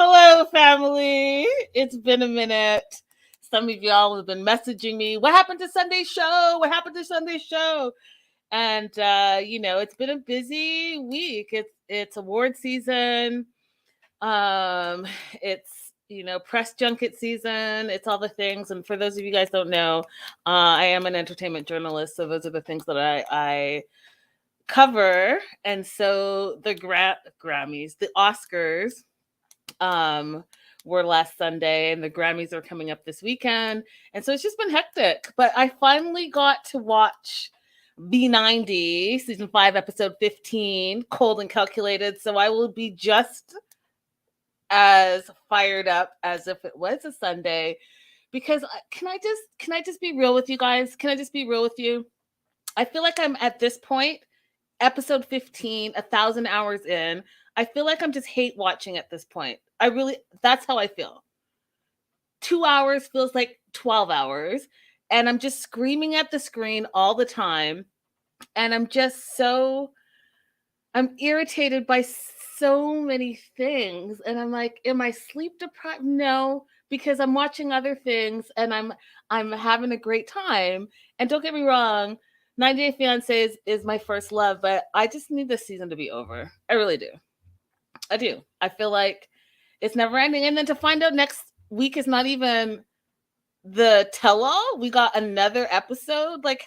Hello, family. It's been a minute. Some of y'all have been messaging me. What happened to Sunday's show? What happened to Sunday's show? And it's been a busy week. It's award season. It's press junket season. It's all the things. And for those of you guys don't know, I am an entertainment journalist, so those are the things that I cover. And so the Grammys, the Oscars, were last Sunday, and the Grammys are coming up this weekend. And so it's just been hectic. But I finally got to watch B90, season 5, episode 15, Cold and Calculated. So I will be just as fired up as if it was a Sunday. Because can I just be real with you guys? Can I just be real with you? I feel like I'm at this point, episode 15, 1,000 hours in. I feel like I'm just hate watching at this point. That's how I feel. 2 hours feels like 12 hours. And I'm just screaming at the screen all the time. And I'm irritated by so many things. And I'm like, am I sleep deprived? No, because I'm watching other things and I'm having a great time. And don't get me wrong, 90 Day Fiance is my first love, but I just need this season to be over. I really do. I do. I feel like it's never ending. And then to find out next week is not even the tell-all. We got another episode. Like,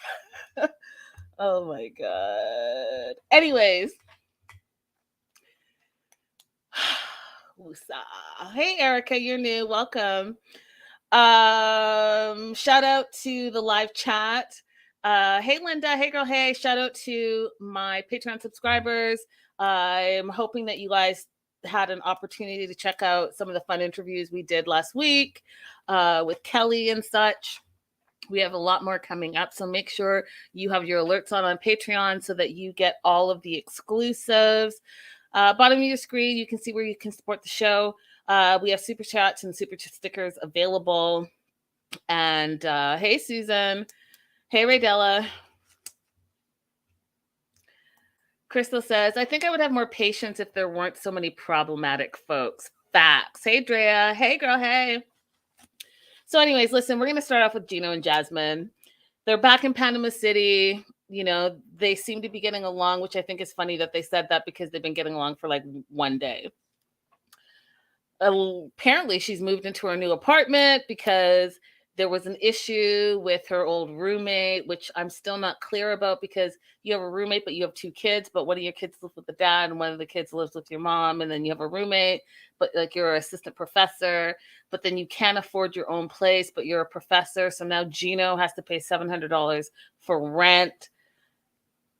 oh my God. Anyways. Hey, Erica, you're new. Welcome. Shout out to the live chat. Hey, Linda. Hey, girl. Hey, shout out to my Patreon subscribers. I'm hoping that you guys had an opportunity to check out some of the fun interviews we did last week with Kelly and such. We have a lot more coming up, so make sure you have your alerts on Patreon so that you get all of the exclusives. Bottom of your screen, you can see where you can support the show. We have super chats and super stickers available. And hey, Susan. Hey, Raydella. Crystal says, I think I would have more patience if there weren't so many problematic folks. Facts. Hey, Drea. Hey, girl. Hey. So anyways, listen, we're going to start off with Gino and Jasmine. They're back in Panama City. You know, they seem to be getting along, which I think is funny that they said that because they've been getting along for like one day. Apparently, she's moved into her new apartment because there was an issue with her old roommate, which I'm still not clear about because you have a roommate, but you have 2 kids, but one of your kids lives with the dad and one of the kids lives with your mom. And then you have a roommate, but like you're an assistant professor, but then you can't afford your own place, but you're a professor. So now Gino has to pay $700 for rent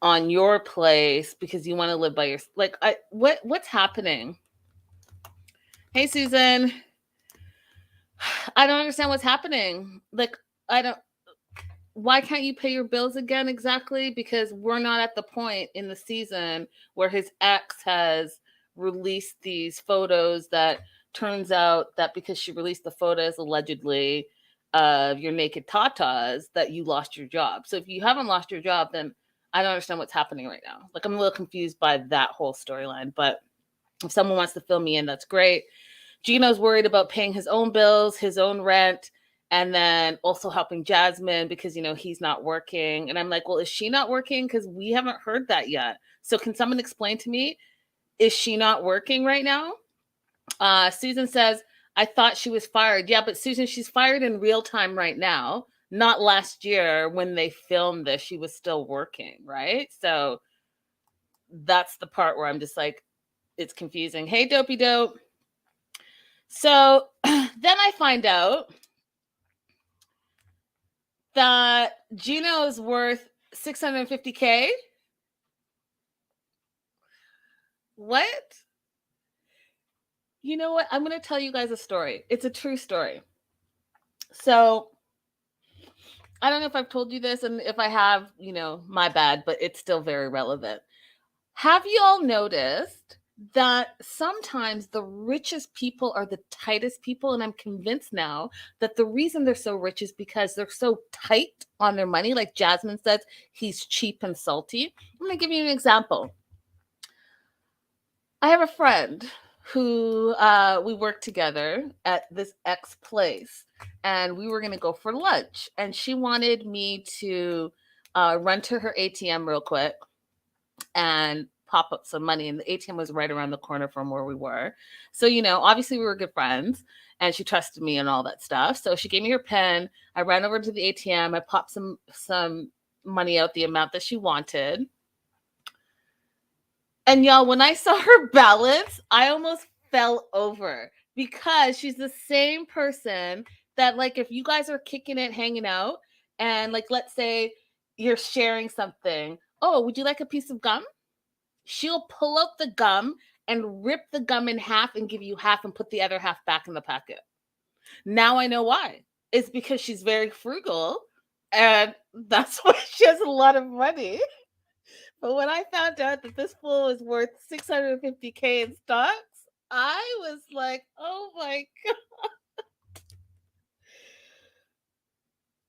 on your place because you want to live by your, like, what's happening? Hey, Susan. I don't understand what's happening. Like, why can't you pay your bills again exactly? Because we're not at the point in the season where his ex has released these photos that turns out that because she released the photos allegedly of your naked tatas that you lost your job. So if you haven't lost your job, then I don't understand what's happening right now. Like, I'm a little confused by that whole storyline, but if someone wants to fill me in, that's great. Gino's worried about paying his own bills, his own rent, and then also helping Jasmine because, you know, he's not working. And I'm like, well, is she not working? Because we haven't heard that yet. So can someone explain to me, is she not working right now? Susan says, I thought she was fired. Yeah, but Susan, she's fired in real time right now. Not last year when they filmed this, she was still working, right? So that's the part where I'm just like, it's confusing. Hey, Dopey Dope. So then I find out that Gino is worth $650K. What? You know what? I'm going to tell you guys a story. It's a true story. So I don't know if I've told you this, and if I have, you know, my bad, but it's still very relevant. Have you all noticed that sometimes the richest people are the tightest people? And I'm convinced now that the reason they're so rich is because they're so tight on their money. Like Jasmine says, he's cheap and salty. I'm going to give you an example. I have a friend who we worked together at this ex place, and we were going to go for lunch, and she wanted me to run to her ATM real quick and pop up some money, and the ATM was right around the corner from where we were. So, obviously we were good friends, and she trusted me and all that stuff. So she gave me her pen. I ran over to the ATM. I popped some money out, the amount that she wanted. And y'all, when I saw her balance, I almost fell over, because she's the same person that, like, if you guys are kicking it, hanging out, and, like, let's say you're sharing something. Oh, would you like a piece of gum? She'll pull out the gum and rip the gum in half and give you half and put the other half back in the packet. Now I know why. It's because she's very frugal, and that's why she has a lot of money. But when I found out that this fool is worth $650K in stocks, I was like, oh my God.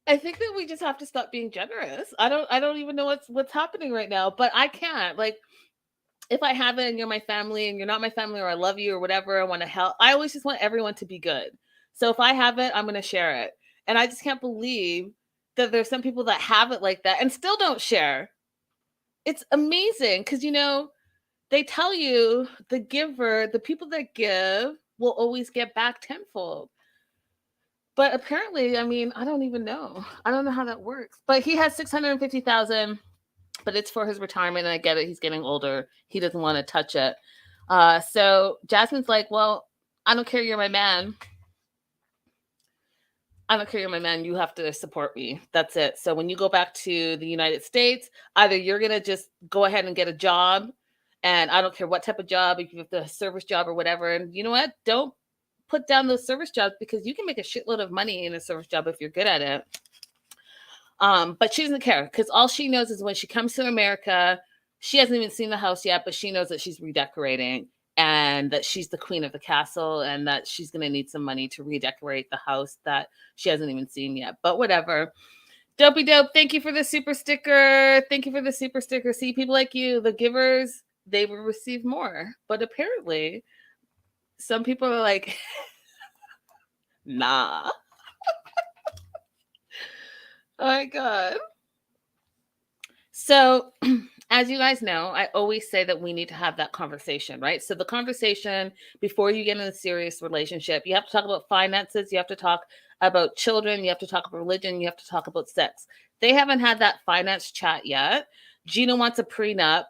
I think that we just have to stop being generous. I don't even know what's happening right now, but I can't. Like, if I have it and you're my family and you're not my family, or I love you or whatever, I want to help. I always just want everyone to be good. So if I have it, I'm going to share it. And I just can't believe that there's some people that have it like that and still don't share. It's amazing, because, they tell you the people that give will always get back tenfold. But apparently, I mean, I don't even know. I don't know how that works. But he has $650,000, but it's for his retirement, and I get it. He's getting older. He doesn't want to touch it. So Jasmine's like, well, I don't care. You're my man. I don't care. You're my man. You have to support me. That's it. So when you go back to the United States, either you're going to just go ahead and get a job, and I don't care what type of job, if you have the service job or whatever. And you know what? Don't put down those service jobs, because you can make a shitload of money in a service job if you're good at it. But she doesn't care, because all she knows is when she comes to America, she hasn't even seen the house yet, but she knows that she's redecorating, and that she's the queen of the castle, and that she's going to need some money to redecorate the house that she hasn't even seen yet. But whatever. Dopey dope. Thank you for the super sticker. Thank you for the super sticker. See, people like you, the givers, they will receive more. But apparently, some people are like, nah. Oh my God. So, as you guys know, I always say that we need to have that conversation, right? So the conversation before you get in a serious relationship, you have to talk about finances, you have to talk about children, you have to talk about religion, you have to talk about sex. They haven't had that finance chat yet. Gina wants a prenup.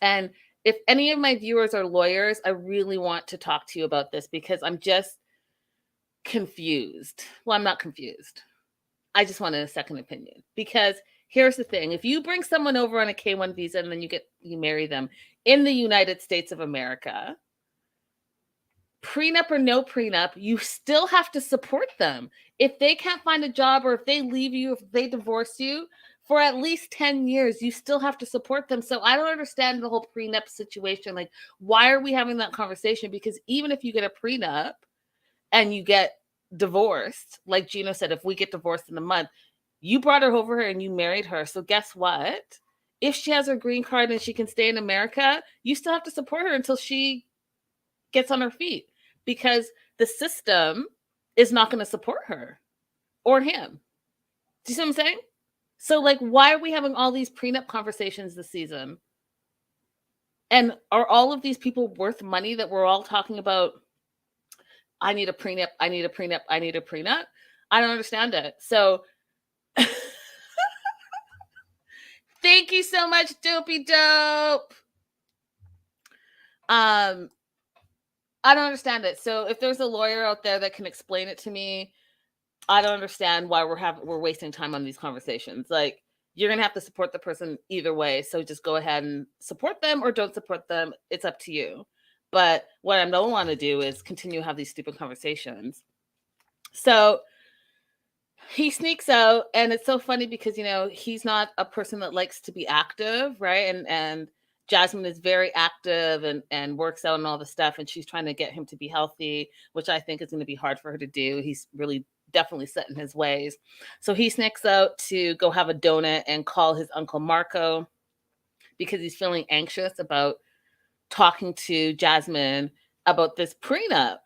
And if any of my viewers are lawyers, I really want to talk to you about this, because I'm just confused. Well, I'm not confused. I just wanted a second opinion, because here's the thing. If you bring someone over on a K-1 visa and then you marry them in the United States of America, prenup or no prenup, you still have to support them. If they can't find a job, or if they leave you, if they divorce you for at least 10 years, you still have to support them. So I don't understand the whole prenup situation. Like, why are we having that conversation? Because even if you get a prenup and you get divorced, like Gino said, if we get divorced in a month, you brought her over here and you married her. So guess what? If she has her green card and she can stay in America, you still have to support her until she gets on her feet, because the system is not going to support her or him. Do you see what I'm saying? So, like, why are we having all these prenup conversations this season? And are all of these people worth money that we're all talking about? I need a prenup. I need a prenup. I need a prenup. I don't understand it. So thank you so much, Dopey Dope. I don't understand it. So if there's a lawyer out there that can explain it to me, I don't understand why we're wasting time on these conversations. Like, you're going to have to support the person either way. So just go ahead and support them or don't support them. It's up to you. But what I don't want to do is continue to have these stupid conversations. So he sneaks out, and it's so funny because, he's not a person that likes to be active, right? And Jasmine is very active and works out and all the stuff, and she's trying to get him to be healthy, which I think is going to be hard for her to do. He's really definitely set in his ways. So he sneaks out to go have a donut and call his Uncle Marco, because he's feeling anxious about talking to Jasmine about this prenup.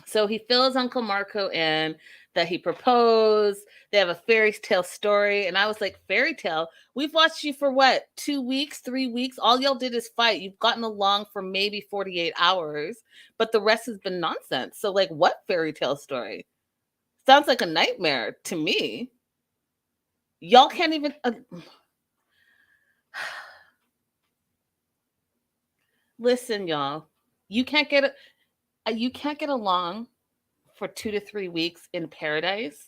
So he fills Uncle Marco in that he proposed. They have a fairy tale story. And I was like, fairy tale? We've watched you for what, 2 weeks, 3 weeks? All y'all did is fight. You've gotten along for maybe 48 hours, but the rest has been nonsense. So, like, what fairy tale story? Sounds like a nightmare to me. Y'all can't even... Listen, y'all. You can't get along for 2 to 3 weeks in paradise.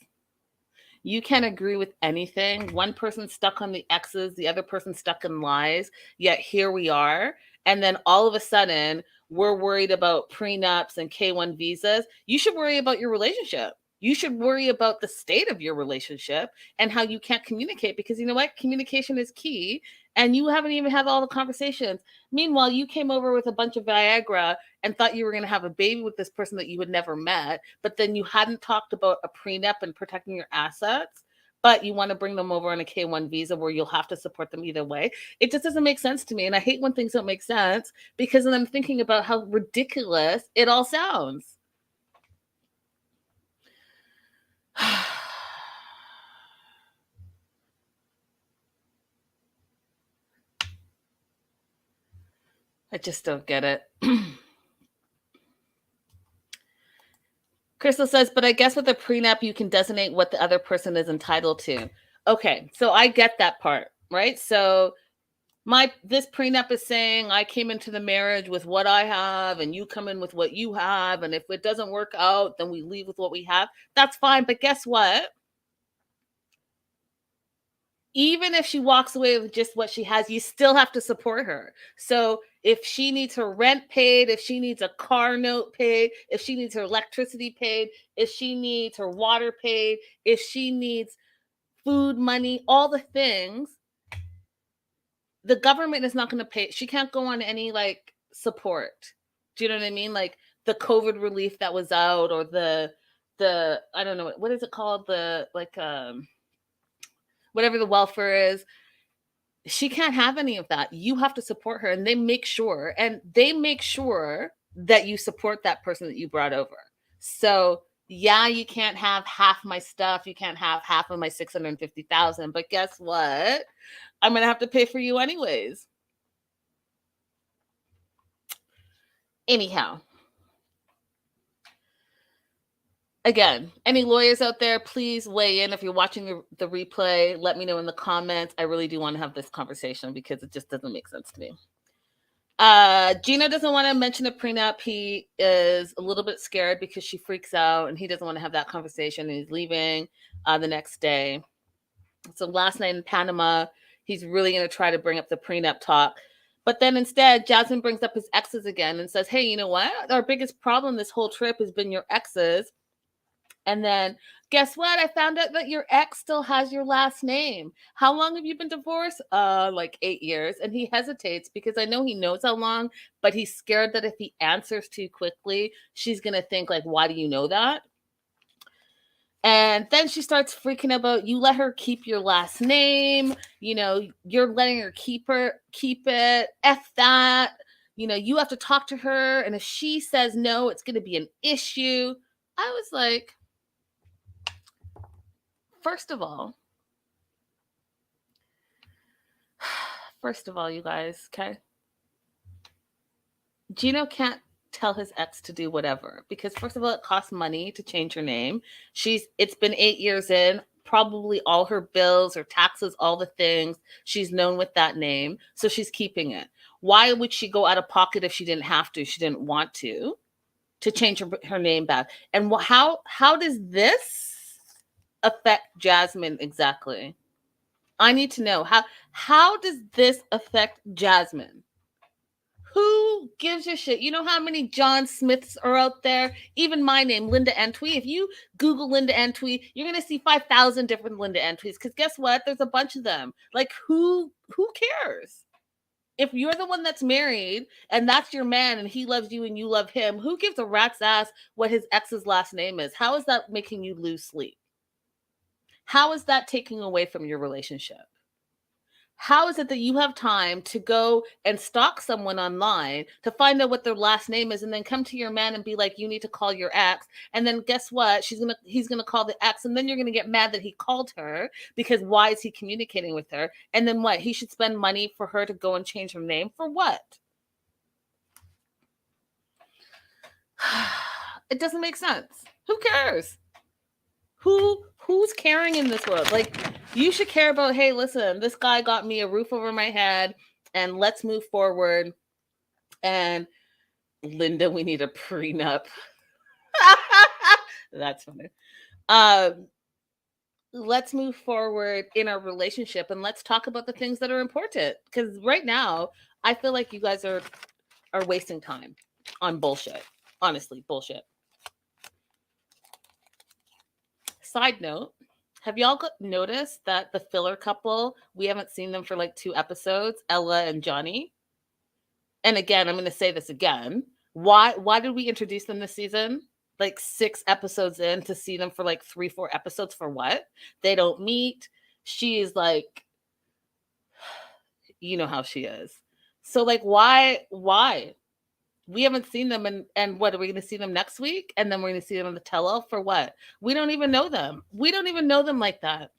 You can't agree with anything. One person stuck on the X's, the other person stuck in lies, yet here we are. And then all of a sudden, we're worried about prenups and K-1 visas. You should worry about your relationship. You should worry about the state of your relationship and how you can't communicate, because you know what? Communication is key. And you haven't even had all the conversations. Meanwhile, you came over with a bunch of Viagra and thought you were going to have a baby with this person that you had never met, but then you hadn't talked about a prenup and protecting your assets, but you want to bring them over on a K-1 visa where you'll have to support them either way. It just doesn't make sense to me. And I hate when things don't make sense, because then I'm thinking about how ridiculous it all sounds. I just don't get it. Crystal says, but I guess with a prenup, you can designate what the other person is entitled to. Okay, so I get that part, right? So this prenup is saying I came into the marriage with what I have and you come in with what you have. And if it doesn't work out, then we leave with what we have. That's fine. But guess what? Even if she walks away with just what she has, you still have to support her. So if she needs her rent paid, if she needs a car note paid, if she needs her electricity paid, if she needs her water paid, if she needs food money, all the things, the government is not going to pay. She can't go on any like support. Do you know what I mean? Like the COVID relief that was out, or the I don't know, what is it called? The like whatever the welfare is. She can't have any of that. You have to support her, and they make sure that you support that person that you brought over. So yeah, you can't have half my stuff. You can't have half of my 650,000. But guess what? I'm going to have to pay for you anyways. Anyhow. Again, any lawyers out there, please weigh in. If you're watching the replay, let me know in the comments. I really do want to have this conversation because it just doesn't make sense to me. Gino doesn't want to mention a prenup. He is a little bit scared because she freaks out and he doesn't want to have that conversation, and he's leaving the next day. So last night in Panama, he's really going to try to bring up the prenup talk. But then instead, Jasmine brings up his exes again and says, hey, you know what? Our biggest problem this whole trip has been your exes. And then, guess what? I found out that your ex still has your last name. How long have you been divorced? Like 8 years. And he hesitates because I know he knows how long, but he's scared that if he answers too quickly, she's going to think like, why do you know that? And then she starts freaking about, you let her keep your last name. You know, you're letting her keep it. F that. You know, you have to talk to her. And if she says no, it's going to be an issue. I was like, First of all, you guys, okay? Gino can't tell his ex to do whatever because, first of all, it costs money to change her name. It's been 8 years in, probably all her bills, her taxes, all the things. She's known with that name, so she's keeping it. Why would she go out of pocket if she didn't have to? She didn't want to change her name back. And how does this affect Jasmine exactly? I need to know how does this affect Jasmine? Who gives a shit? You know how many John Smiths are out there? Even my name, Linda Antwi. If you Google Linda Antwi, you're gonna see 5,000 different Linda Antwis. Because guess what? There's a bunch of them. Like who cares? If you're the one that's married and that's your man and he loves you and you love him, who gives a rat's ass what his ex's last name is? How is that making you lose sleep? How is that taking away from your relationship? How is it that you have time to go and stalk someone online to find out what their last name is and then come to your man and be like, you need to call your ex? And then guess what? He's gonna call the ex, and then you're gonna get mad that he called her because why is he communicating with her? And then what? He should spend money for her to go and change her name for what? It doesn't make sense. Who cares? Who's caring in this world? Like, you should care about, hey, listen, this guy got me a roof over my head and let's move forward. And Linda, we need a prenup. That's funny. Let's move forward in our relationship and let's talk about the things that are important. Because right now, I feel like you guys are wasting time on bullshit. Honestly, bullshit. Side note, have y'all noticed that the filler couple, we haven't seen them for like 2 episodes, Ella and Johnny? And again, I'm going to say this again. Why did we introduce them this season? Like 6 episodes in to see them for like 3-4 episodes for what? They don't meet. She is like, you know how she is. So like, why? We haven't seen them, and what, are we going to see them next week? And then we're going to see them on the tell-all for what? We don't even know them. We don't even know them like that.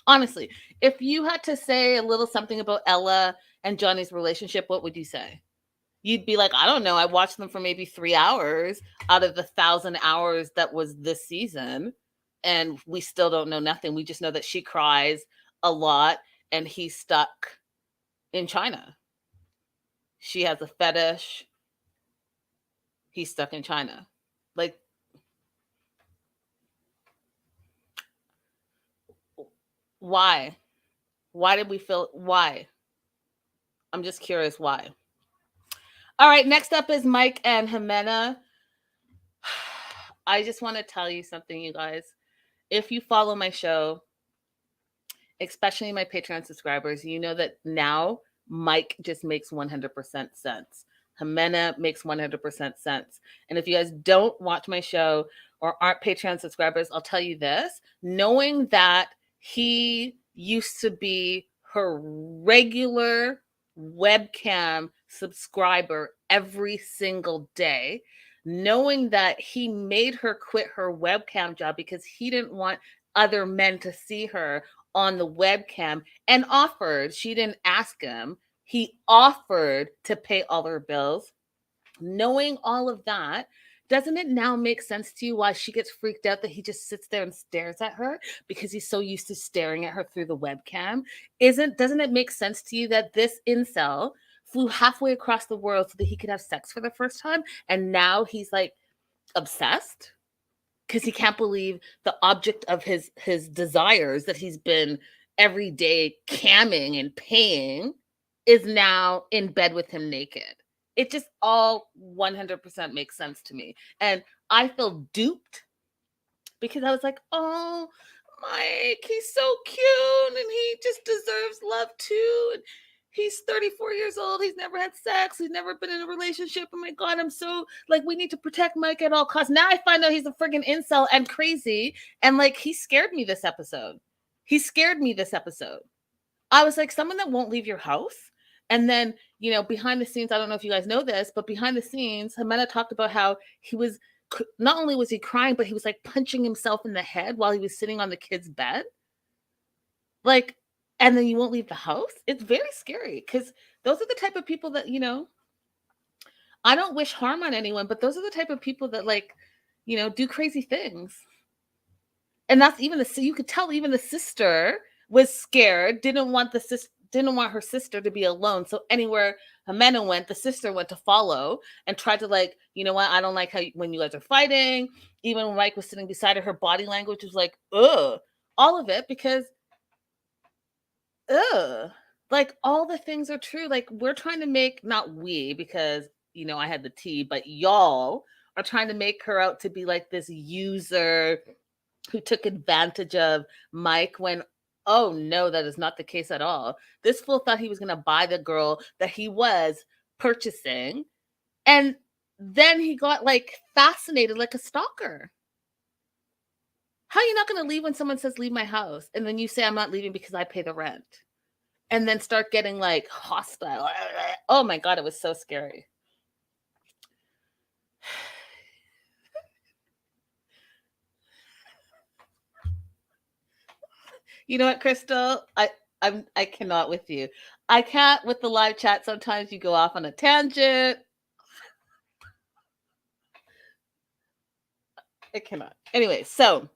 Honestly, if you had to say a little something about Ella and Johnny's relationship, what would you say? You'd be like, I don't know. I watched them for maybe 3 hours out of the 1,000 hours that was this season, and we still don't know nothing. We just know that she cries a lot, and he's stuck in China. She has a fetish. He's stuck in China. Like, why? Why did we feel, why? I'm just curious why. All right, next up is Mike and Ximena. I just want to tell you something, you guys. If you follow my show, especially my Patreon subscribers, you know that now Mike just makes 100% sense. Ximena makes 100% sense. And if you guys don't watch my show or aren't Patreon subscribers, I'll tell you this. Knowing that he used to be her regular webcam subscriber every single day, knowing that he made her quit her webcam job because he didn't want other men to see her on the webcam, and offered, she didn't ask him, he offered to pay all her bills. Knowing all of that, doesn't it now make sense to you why she gets freaked out that he just sits there and stares at her because he's so used to staring at her through the webcam? Doesn't it make sense to you that this incel flew halfway across the world so that he could have sex for the first time, and now he's like obsessed because he can't believe the object of his desires that he's been every day camming and paying is now in bed with him naked? It just all 100% makes sense to me. And I feel duped because I was like, oh, Mike, he's so cute and he just deserves love too. And he's 34 years old. He's never had sex. He's never been in a relationship. Oh my God, I'm so like, we need to protect Mike at all costs. Now I find out he's a friggin' incel and crazy. And like, he scared me this episode. I was like, someone that won't leave your house. And then, you know, behind the scenes, I don't know if you guys know this, but behind the scenes, Ximena talked about how he was, not only was he crying, but he was like punching himself in the head while he was sitting on the kid's bed. Like, and then you won't leave the house. It's very scary because those are the type of people that, you know, I don't wish harm on anyone, but those are the type of people that, like, you know, do crazy things. And that's even you could tell even the sister was scared, didn't want her sister to be alone. So anywhere Ximena went, the sister went to follow and tried to, like, you know what? I don't like how when you guys are fighting. Even when Mike was sitting beside her body language was like, ugh, all of it, because like, all the things are true. Like, we're trying to make, not we, because, you know, I had the tea, but y'all are trying to make her out to be like this user who took advantage of Mike when, oh no, that is not the case at all. This fool thought he was going to buy the girl that he was purchasing. And then he got like fascinated like a stalker. How are you not going to leave when someone says, leave my house? And then you say, I'm not leaving because I pay the rent. and then start getting like hostile. Oh my God, it was so scary. You know what, Crystal? I cannot with you. I can't with the live chat. Sometimes you go off on a tangent. I cannot. Anyway, so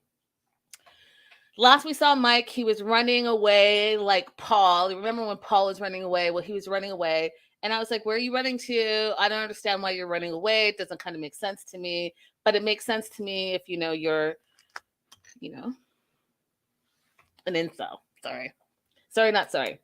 last we saw Mike, he was running away like Paul. Remember when Paul was running away? Well, he was running away. And I was like, where are you running to? I don't understand why you're running away. It doesn't kind of make sense to me. But it makes sense to me if you're, an incel. Sorry, not sorry.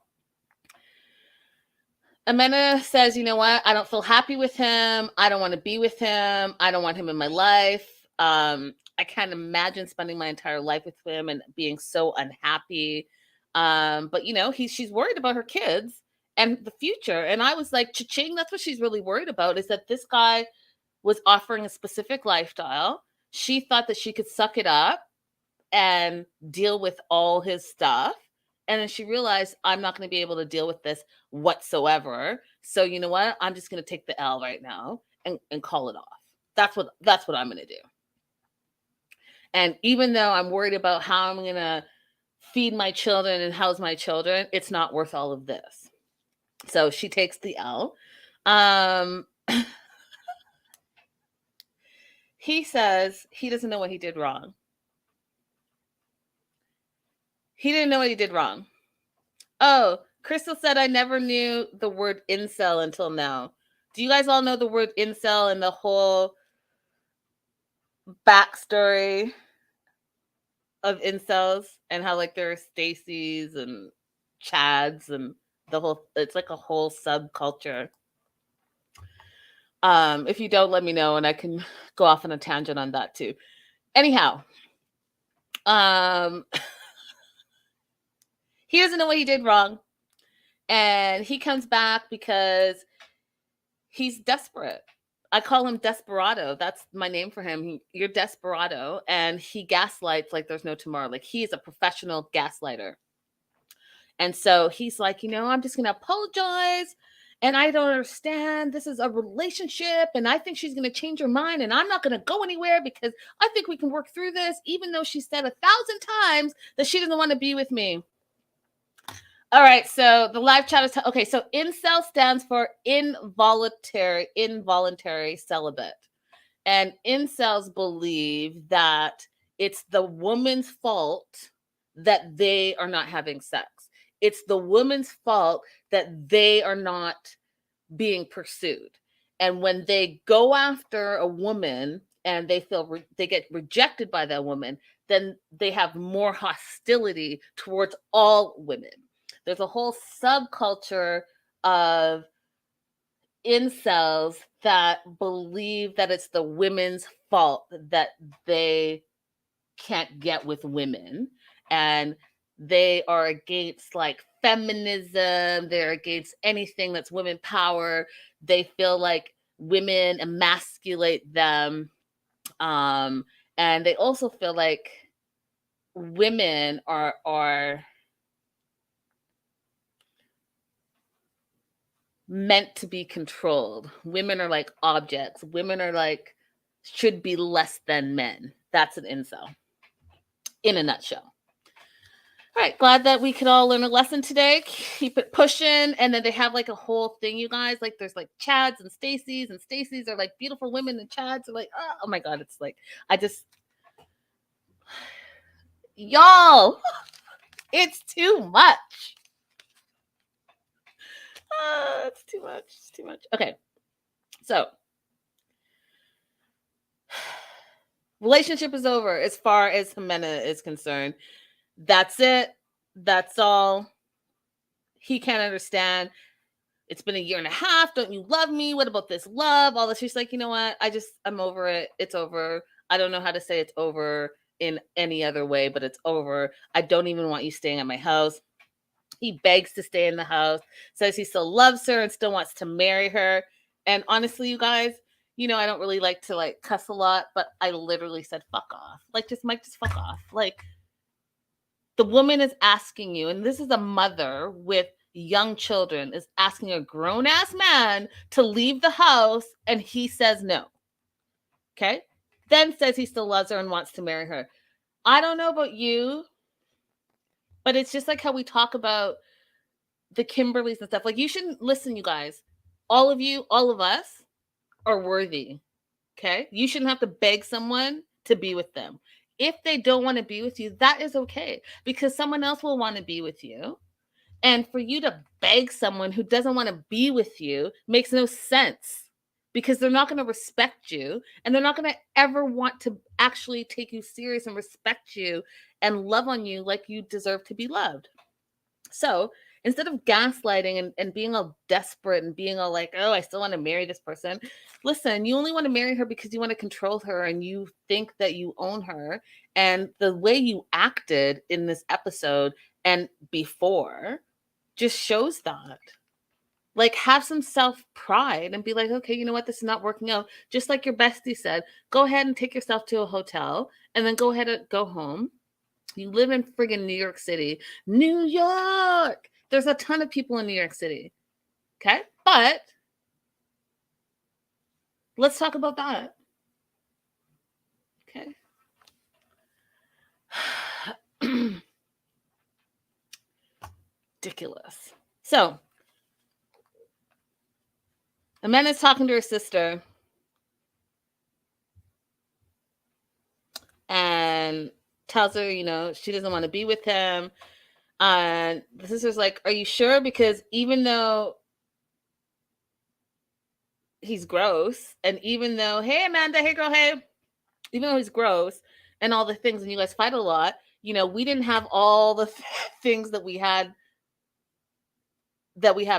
Ximena says, you know what? I don't feel happy with him. I don't want to be with him. I don't want him in my life. I can't imagine spending my entire life with him and being so unhappy. But she's worried about her kids and the future. And I was like, cha-ching, that's what she's really worried about, is that this guy was offering a specific lifestyle. She thought that she could suck it up and deal with all his stuff. And then she realized, I'm not going to be able to deal with this whatsoever. So you know what? I'm just going to take the L right now and call it off. That's what I'm going to do. And even though I'm worried about how I'm going to feed my children and house my children, it's not worth all of this. So she takes the L. He says he doesn't know what he did wrong. He didn't know what he did wrong. Oh, Crystal said I never knew the word incel until now. Do you guys all know the word incel and the whole backstory of incels and how like there are Stacy's and Chads and it's like a whole subculture. If you don't, let me know and I can go off on a tangent on that too. Anyhow, he doesn't know what he did wrong. And he comes back because he's desperate. I call him Desperado. That's my name for him. You're Desperado. And he gaslights like there's no tomorrow. Like he is a professional gaslighter. And so he's like, I'm just going to apologize. And I don't understand. This is a relationship. And I think she's going to change her mind. And I'm not going to go anywhere because I think we can work through this, even though she said 1,000 times that she doesn't want to be with me. All right, so the live chat is okay. So incel stands for involuntary celibate, and incels believe that it's the woman's fault that they are not having sex. It's the woman's fault that they are not being pursued, and when they go after a woman and they feel they get rejected by that woman, then they have more hostility towards all women. There's a whole subculture of incels that believe that it's the women's fault that they can't get with women. And they are against like feminism. They're against anything that's women power. They feel like women emasculate them. And they also feel like women are meant to be controlled. Women are like objects. Women are like, should be less than men. That's an incel in a nutshell. All right, glad that we could all learn a lesson today. Keep it pushing. And then they have like a whole thing, you guys. Like there's like Chads and Stacy's are like beautiful women, and Chads are like, oh my God, it's like, y'all, it's too much. It's too much. It's too much. Okay. So, relationship is over as far as Ximena is concerned. That's it. That's all. He can't understand. It's been 1.5 years. Don't you love me? What about this love? All this. She's like, you know what? I'm over it. It's over. I don't know how to say it's over in any other way, but it's over. I don't even want you staying at my house. He begs to stay in the house, says he still loves her and still wants to marry her. And honestly, you guys, I don't really like to like cuss a lot, but I literally said, fuck off. Like Mike, just fuck off. Like the woman is asking you, and this is a mother with young children is asking a grown-ass man to leave the house, and he says no. Okay? Then says he still loves her and wants to marry her. I don't know about you, but it's just like how we talk about the Kimberlys and stuff. Like, you shouldn't listen, you guys. All of you, all of us are worthy. Okay? You shouldn't have to beg someone to be with them. If they don't want to be with you, that is okay, because someone else will want to be with you. And for you to beg someone who doesn't want to be with you makes no sense, because they're not going to respect you, and they're not going to ever want to actually take you serious and respect you and love on you like you deserve to be loved. So instead of gaslighting and being all desperate and being all like, oh, I still want to marry this person. Listen, you only want to marry her because you want to control her and you think that you own her. And the way you acted in this episode and before just shows that. Like, have some self-pride and be like, okay, you know what? This is not working out. Just like your bestie said, go ahead and take yourself to a hotel and then go ahead and go home. You live in friggin' New York City. New York! There's a ton of people in New York City. Okay? But let's talk about that. Okay? Ridiculous. So, Ximena's talking to her sister. And tells her, you know, she doesn't want to be with him. And the sister's like, are you sure? Because even though he's gross, and even though, hey, Amanda, hey, girl, hey, even though he's gross and all the things, and you guys fight a lot, you know, we didn't have all the things that we have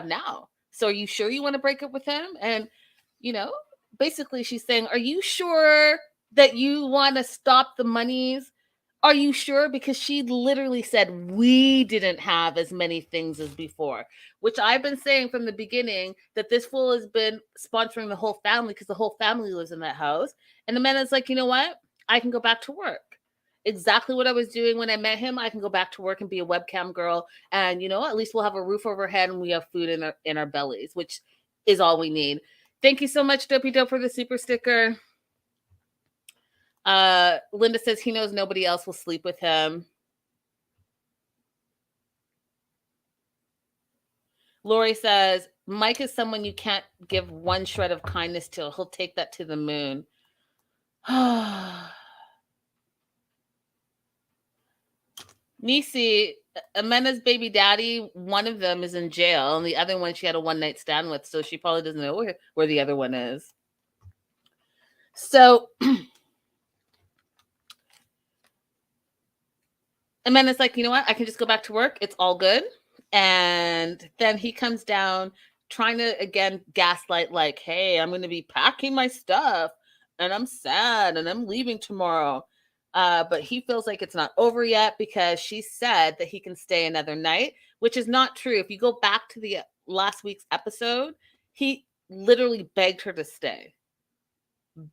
now. So are you sure you want to break up with him? And, you know, basically she's saying, are you sure that you want to stop the monies? Are you sure? Because she literally said we didn't have as many things as before, which I've been saying from the beginning, that this fool has been sponsoring the whole family because the whole family lives in that house. And the man is like, you know what? I can go back to work. Exactly what I was doing when I met him. I can go back to work and be a webcam girl. And, you know, at least we'll have a roof over our head and we have food in our bellies, which is all we need. Thank you so much, Dopey Dope, for the super sticker. Linda says he knows nobody else will sleep with him. Lori says Mike is someone you can't give one shred of kindness to. He'll take that to the moon. Nisi, Amena's baby daddy, one of them is in jail, and the other one she had a one-night stand with, so she probably doesn't know where the other one is. So Amena's like, you know what? I can just go back to work. It's all good. And then he comes down trying to, again, gaslight, like, hey, I'm going to be packing my stuff and I'm sad and I'm leaving tomorrow. But he feels like it's not over yet because she said that he can stay another night, which is not true. If you go back to the last week's episode, he literally begged her to stay.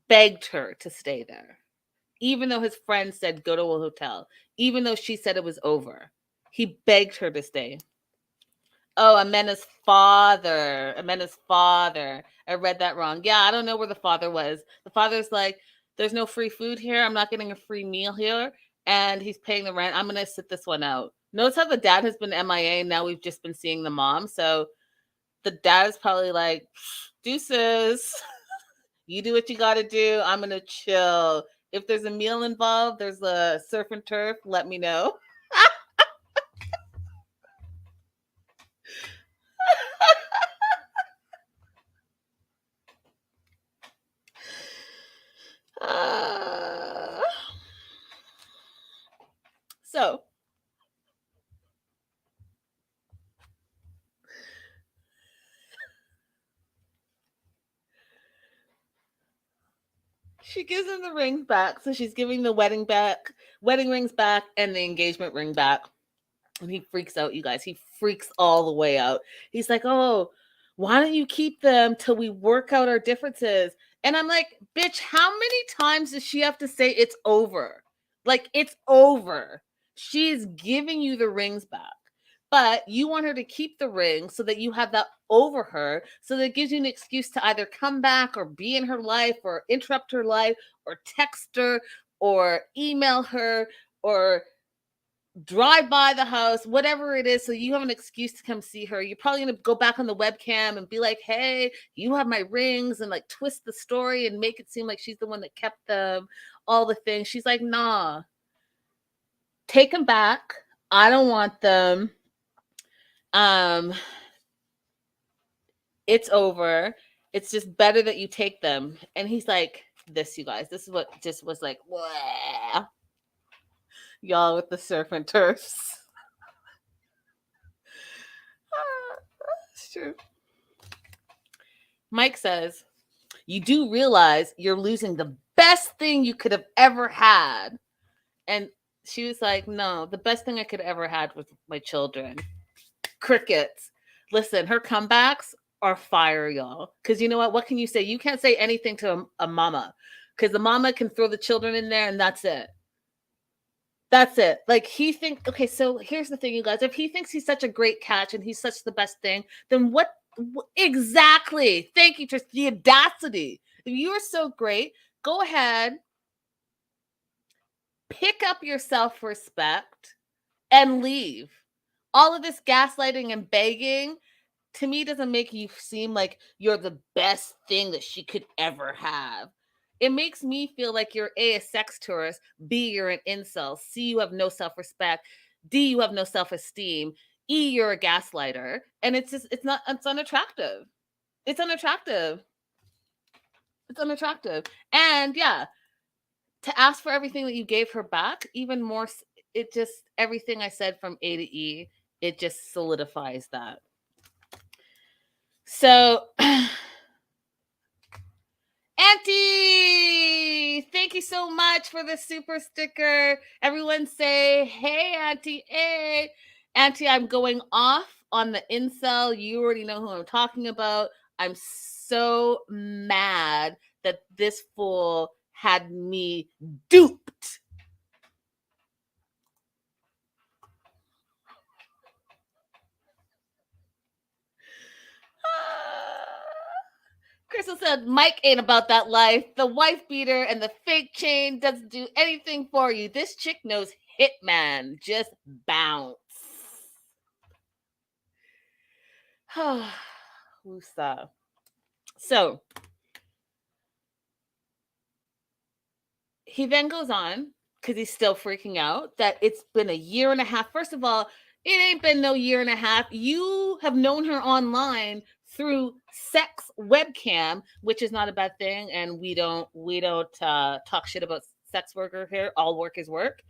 Begged her to stay there. Even though his friend said go to a hotel. Even though she said it was over. He begged her to stay. Oh, Amena's father. Amena's father. I read that wrong. Yeah, I don't know where the father was. The father's like, there's no free food here. I'm not getting a free meal here. And he's paying the rent. I'm going to sit this one out. Notice how the dad has been MIA and now we've just been seeing the mom. So the dad is probably like, deuces. You do what you got to do. I'm going to chill. If there's a meal involved, there's a surf and turf, let me know. So she gives him the rings back. So she's giving the wedding rings back and the engagement ring back. And he freaks out, you guys. He freaks all the way out. He's like, oh, why don't you keep them till we work out our differences? And I'm like, bitch, how many times does she have to say it's over? Like, it's over. She's giving you the rings back. but you want her to keep the ring so that you have that over her, so that it gives you an excuse to either come back or be in her life or interrupt her life or text her or email her or drive by the house, whatever it is, so you have an excuse to come see her. You're probably going to go back on the webcam and be like, hey, you have my rings, and like twist the story and make it seem like she's the one that kept them, all the things. She's like, nah, take them back. I don't want them. It's over. It's just better that you take them. And he's like, this, you guys, this is what just was like, wah. Y'all with the surf and turfs. It's true. Mike says, you do realize you're losing the best thing you could have ever had. And she was like, no, the best thing I could ever had was my children. Crickets. Listen, her comebacks are fire, y'all. Because you know what? What can you say? You can't say anything to a mama. Because the mama can throw the children in there and that's it. That's it. Like he thinks, okay, so here's the thing, you guys. If he thinks he's such a great catch and he's such the best thing, then what exactly? Thank you, Tris. The audacity. If you are so great, go ahead, pick up your self-respect and leave. All of this gaslighting and begging, to me, doesn't make you seem like you're the best thing that she could ever have. It makes me feel like you're A, a sex tourist, B, you're an incel, C, you have no self-respect, D, you have no self-esteem, E, you're a gaslighter. And it's unattractive. It's unattractive. It's unattractive. And yeah, to ask for everything that you gave her back, even more, it just, everything I said from A to E, it just solidifies that. So, Auntie, thank you so much for the super sticker. Everyone say, hey, Auntie, hey. Auntie, I'm going off on the incel. You already know who I'm talking about. I'm so mad that this fool had me duped. Crystal said, Mike ain't about that life. The wife beater and the fake chain doesn't do anything for you. This chick knows hitman. Just bounce. Woosah. So, he then goes on, because he's still freaking out, that it's been a year and a half. First of all, it ain't been no year and a half. You have known her online through sex webcam, which is not a bad thing, and we don't talk shit about sex worker here. All work is work.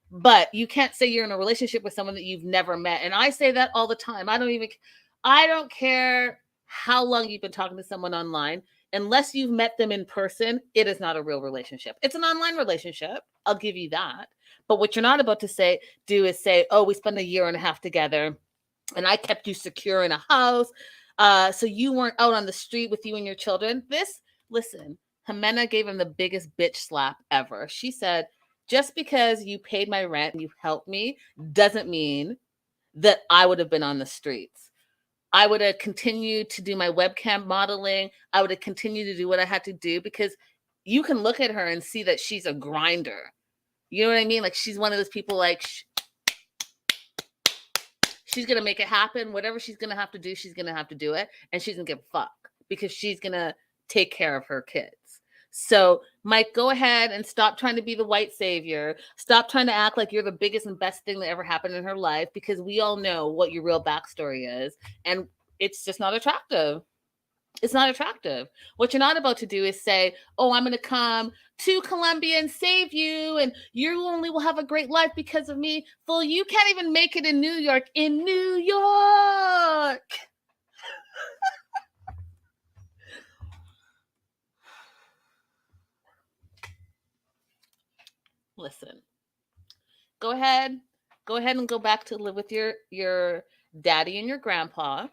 But you can't say you're in a relationship with someone that you've never met. And I say that all the time. I don't care how long you've been talking to someone online. Unless you've met them in person, it is not a real relationship. It's an online relationship. I'll give you that. But what you're not about to do is say, oh, we spent a year and a half together and I kept you secure in a house. So you weren't out on the street with you and your children. Listen, Ximena gave him the biggest bitch slap ever. She said, just because you paid my rent and you helped me doesn't mean that I would have been on the streets. I would have continued to do my webcam modeling. I would have continued to do what I had to do, because you can look at her and see that she's a grinder. You know what I mean? Like, she's one of those people, like, she's going to make it happen. Whatever she's going to have to do, she's going to have to do it. And she's going to give a fuck, because she's going to take care of her kids. So, Mike, go ahead and stop trying to be the white savior. Stop trying to act like you're the biggest and best thing that ever happened in her life, because we all know what your real backstory is. And it's just not attractive. It's not attractive. What you're not about to do is say, oh, I'm going to come to Colombia and save you, and you only will have a great life because of me. Fool, you can't even make it in New York. In New York! Listen, go ahead and go back to live with your daddy and your grandpa.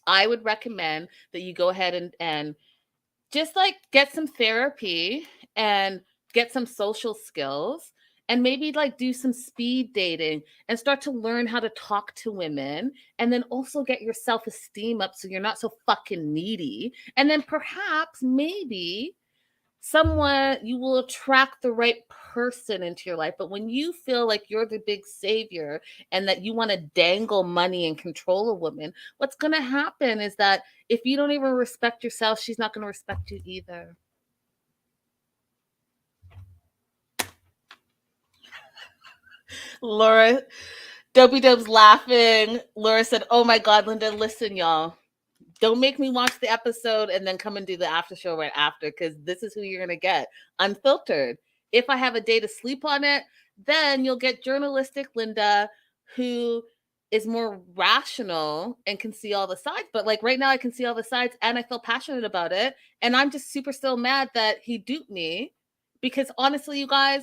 I would recommend that you go ahead and just like get some therapy and get some social skills and maybe like do some speed dating and start to learn how to talk to women, and then also get your self-esteem up so you're not so fucking needy. And then perhaps maybe someone, you will attract the right person into your life. But when you feel like you're the big savior and that you want to dangle money and control a woman, what's going to happen is that if you don't even respect yourself, she's not going to respect you either. Laura, Dopey Dope's laughing. Laura said, "Oh my God, Linda, listen, y'all. Don't make me watch the episode and then come and do the after show right after, because this is who you're going to get. Unfiltered. If I have a day to sleep on it, then you'll get journalistic Linda, who is more rational and can see all the sides. But like right now, I can see all the sides and I feel passionate about it. And I'm just super still mad that he duped me, because honestly, you guys,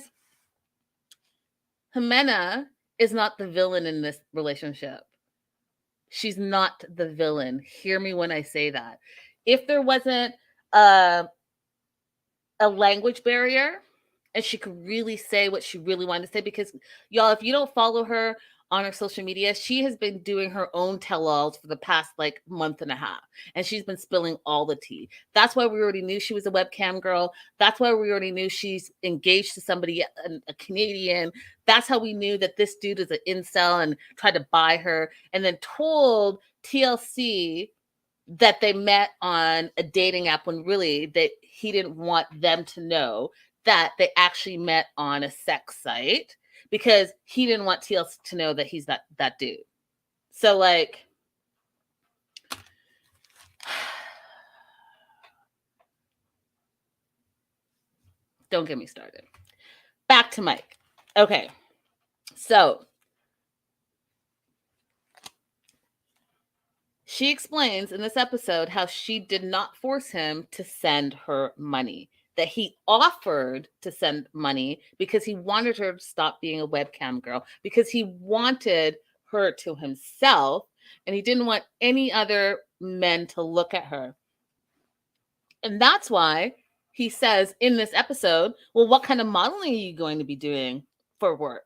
Ximena is not the villain in this relationship. She's not the villain. Hear me when I say that. If there wasn't a language barrier and she could really say what she really wanted to say, because y'all, if you don't follow her on her social media, she has been doing her own tell-alls for the past like month and a half, and she's been spilling all the tea. That's why we already knew she was a webcam girl. That's why we already knew she's engaged to somebody, a Canadian. That's how we knew that this dude is an incel and tried to buy her, and then told TLC that they met on a dating app when really that he didn't want them to know that they actually met on a sex site, because he didn't want TLC to know that he's that dude. So like, don't get me started. Back to Mike. Okay. So she explains in this episode how she did not force him to send her money, that he offered to send money because he wanted her to stop being a webcam girl, because he wanted her to himself and he didn't want any other men to look at her. And that's why he says in this episode, well, what kind of modeling are you going to be doing for work?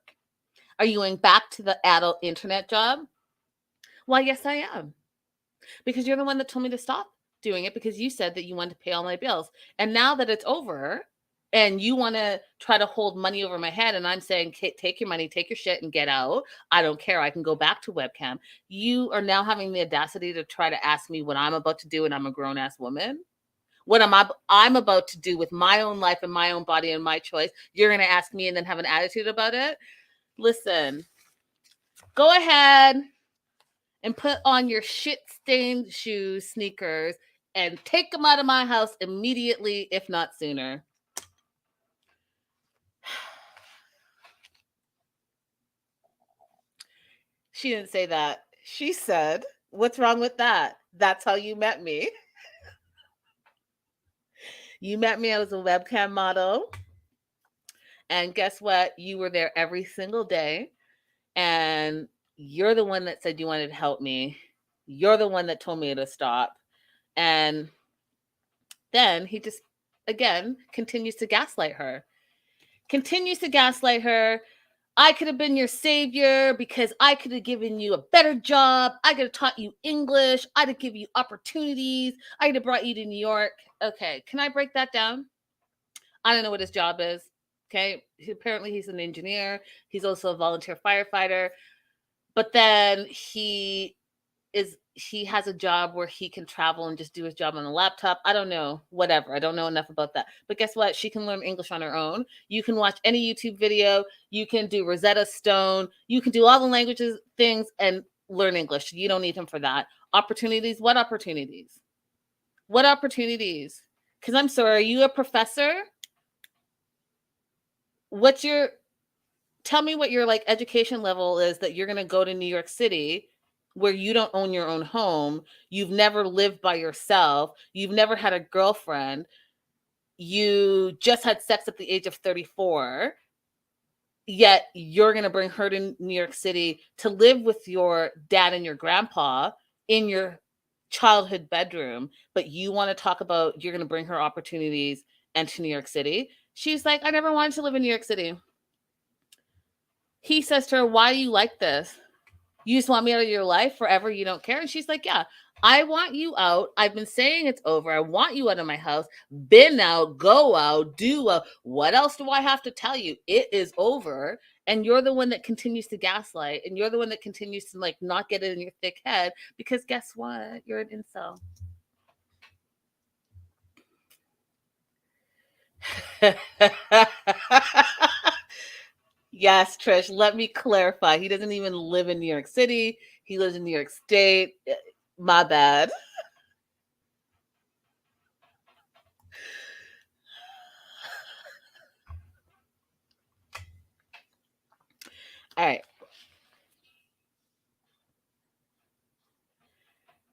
Are you going back to the adult internet job? Well, yes, I am. Because you're the one that told me to stop doing it, because you said that you wanted to pay all my bills. And now that it's over and you want to try to hold money over my head, and I'm saying, take your money, take your shit and get out. I don't care. I can go back to webcam. You are now having the audacity to try to ask me what I'm about to do, and I'm a grown-ass woman. What I'm about to do with my own life and my own body and my choice. You're going to ask me and then have an attitude about it? Listen, go ahead and put on your shit-stained shoes, sneakers, and take them out of my house immediately, if not sooner. She didn't say that. She said, what's wrong with that? That's how you met me. You met me, I was a webcam model. And guess what? You were there every single day. And you're the one that said you wanted to help me. You're the one that told me to stop. And then he just, again, continues to gaslight her. I could have been your savior because I could have given you a better job. I could have taught you English. I'd have given you opportunities. I could have brought you to New York. Okay, can I break that down? I don't know what his job is. Okay, apparently he's an engineer. He's also a volunteer firefighter. But then he has a job where he can travel and just do his job on a laptop. I don't know, whatever. I don't know enough about that. But guess what? She can learn English on her own. You can watch any YouTube video. You can do Rosetta Stone. You can do all the languages things and learn English. You don't need him for that. Opportunities? What opportunities? What opportunities? Because I'm sorry, are you a professor? Tell me what your like education level is that you're going to go to New York City, where you don't own your own home. You've never lived by yourself. You've never had a girlfriend. You just had sex at the age of 34. Yet you're going to bring her to New York City to live with your dad and your grandpa in your childhood bedroom. But you want to talk about you're going to bring her opportunities and to New York City. She's like, I never wanted to live in New York City. he says to her, why do you like this? You just want me out of your life forever? You don't care? And she's like, yeah, I want you out. I've been saying it's over. I want you out of my house. Been out, go out, do out. What else do I have to tell you? It is over. And you're the one that continues to gaslight. And you're the one that continues to like not get it in your thick head. Because guess what? You're an incel. Yes, Trish, let me clarify. He doesn't even live in New York City. He lives in New York State. My bad. All right.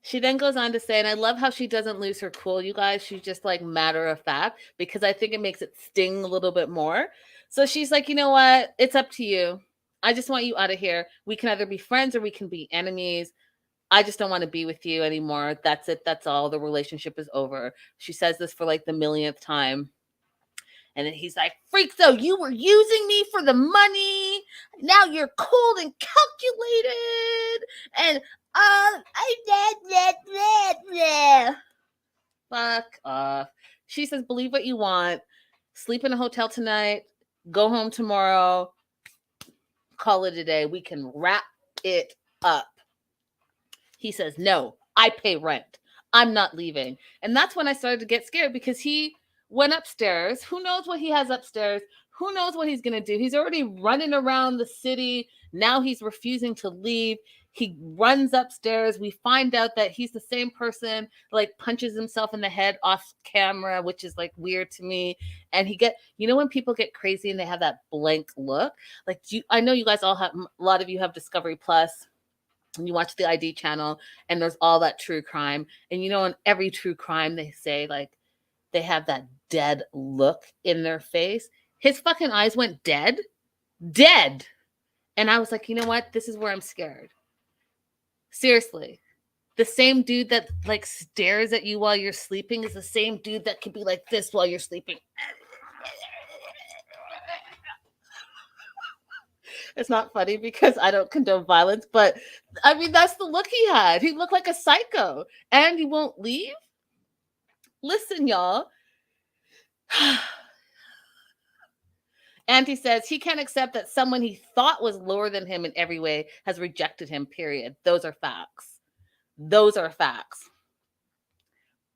She then goes on to say, and I love how she doesn't lose her cool, you guys. She's just like matter of fact, because I think it makes it sting a little bit more. So she's like, you know what? It's up to you. I just want you out of here. We can either be friends or we can be enemies. I just don't want to be with you anymore. That's it. That's all. The relationship is over. She says this for like the millionth time. And then he's like, freak, so you were using me for the money. Now you're cold and calculated. And fuck off. She says, believe what you want. Sleep in a hotel tonight. Go home tomorrow. Call it a day. We can wrap it up. He says, no, I pay rent. I'm not leaving. And that's when I started to get scared because he went upstairs. Who knows what he has upstairs? Who knows what he's going to do? He's already running around the city. Now he's refusing to leave. He runs upstairs. We find out that he's the same person, like punches himself in the head off camera, which is like weird to me. And you know, when people get crazy and they have that blank look, like, I know you guys all have, a lot of you have Discovery Plus. And you watch the ID channel and there's all that true crime. And you know, in every true crime, they say like they have that dead look in their face. His fucking eyes went dead. And I was like, you know what? This is where I'm scared. Seriously. The same dude that like stares at you while you're sleeping is the same dude that could be like this while you're sleeping. It's not funny because I don't condone violence, but I mean, that's the look he had. He looked like a psycho and he won't leave. Listen, y'all. And he says he can't accept that someone he thought was lower than him in every way has rejected him, period. Those are facts. Those are facts.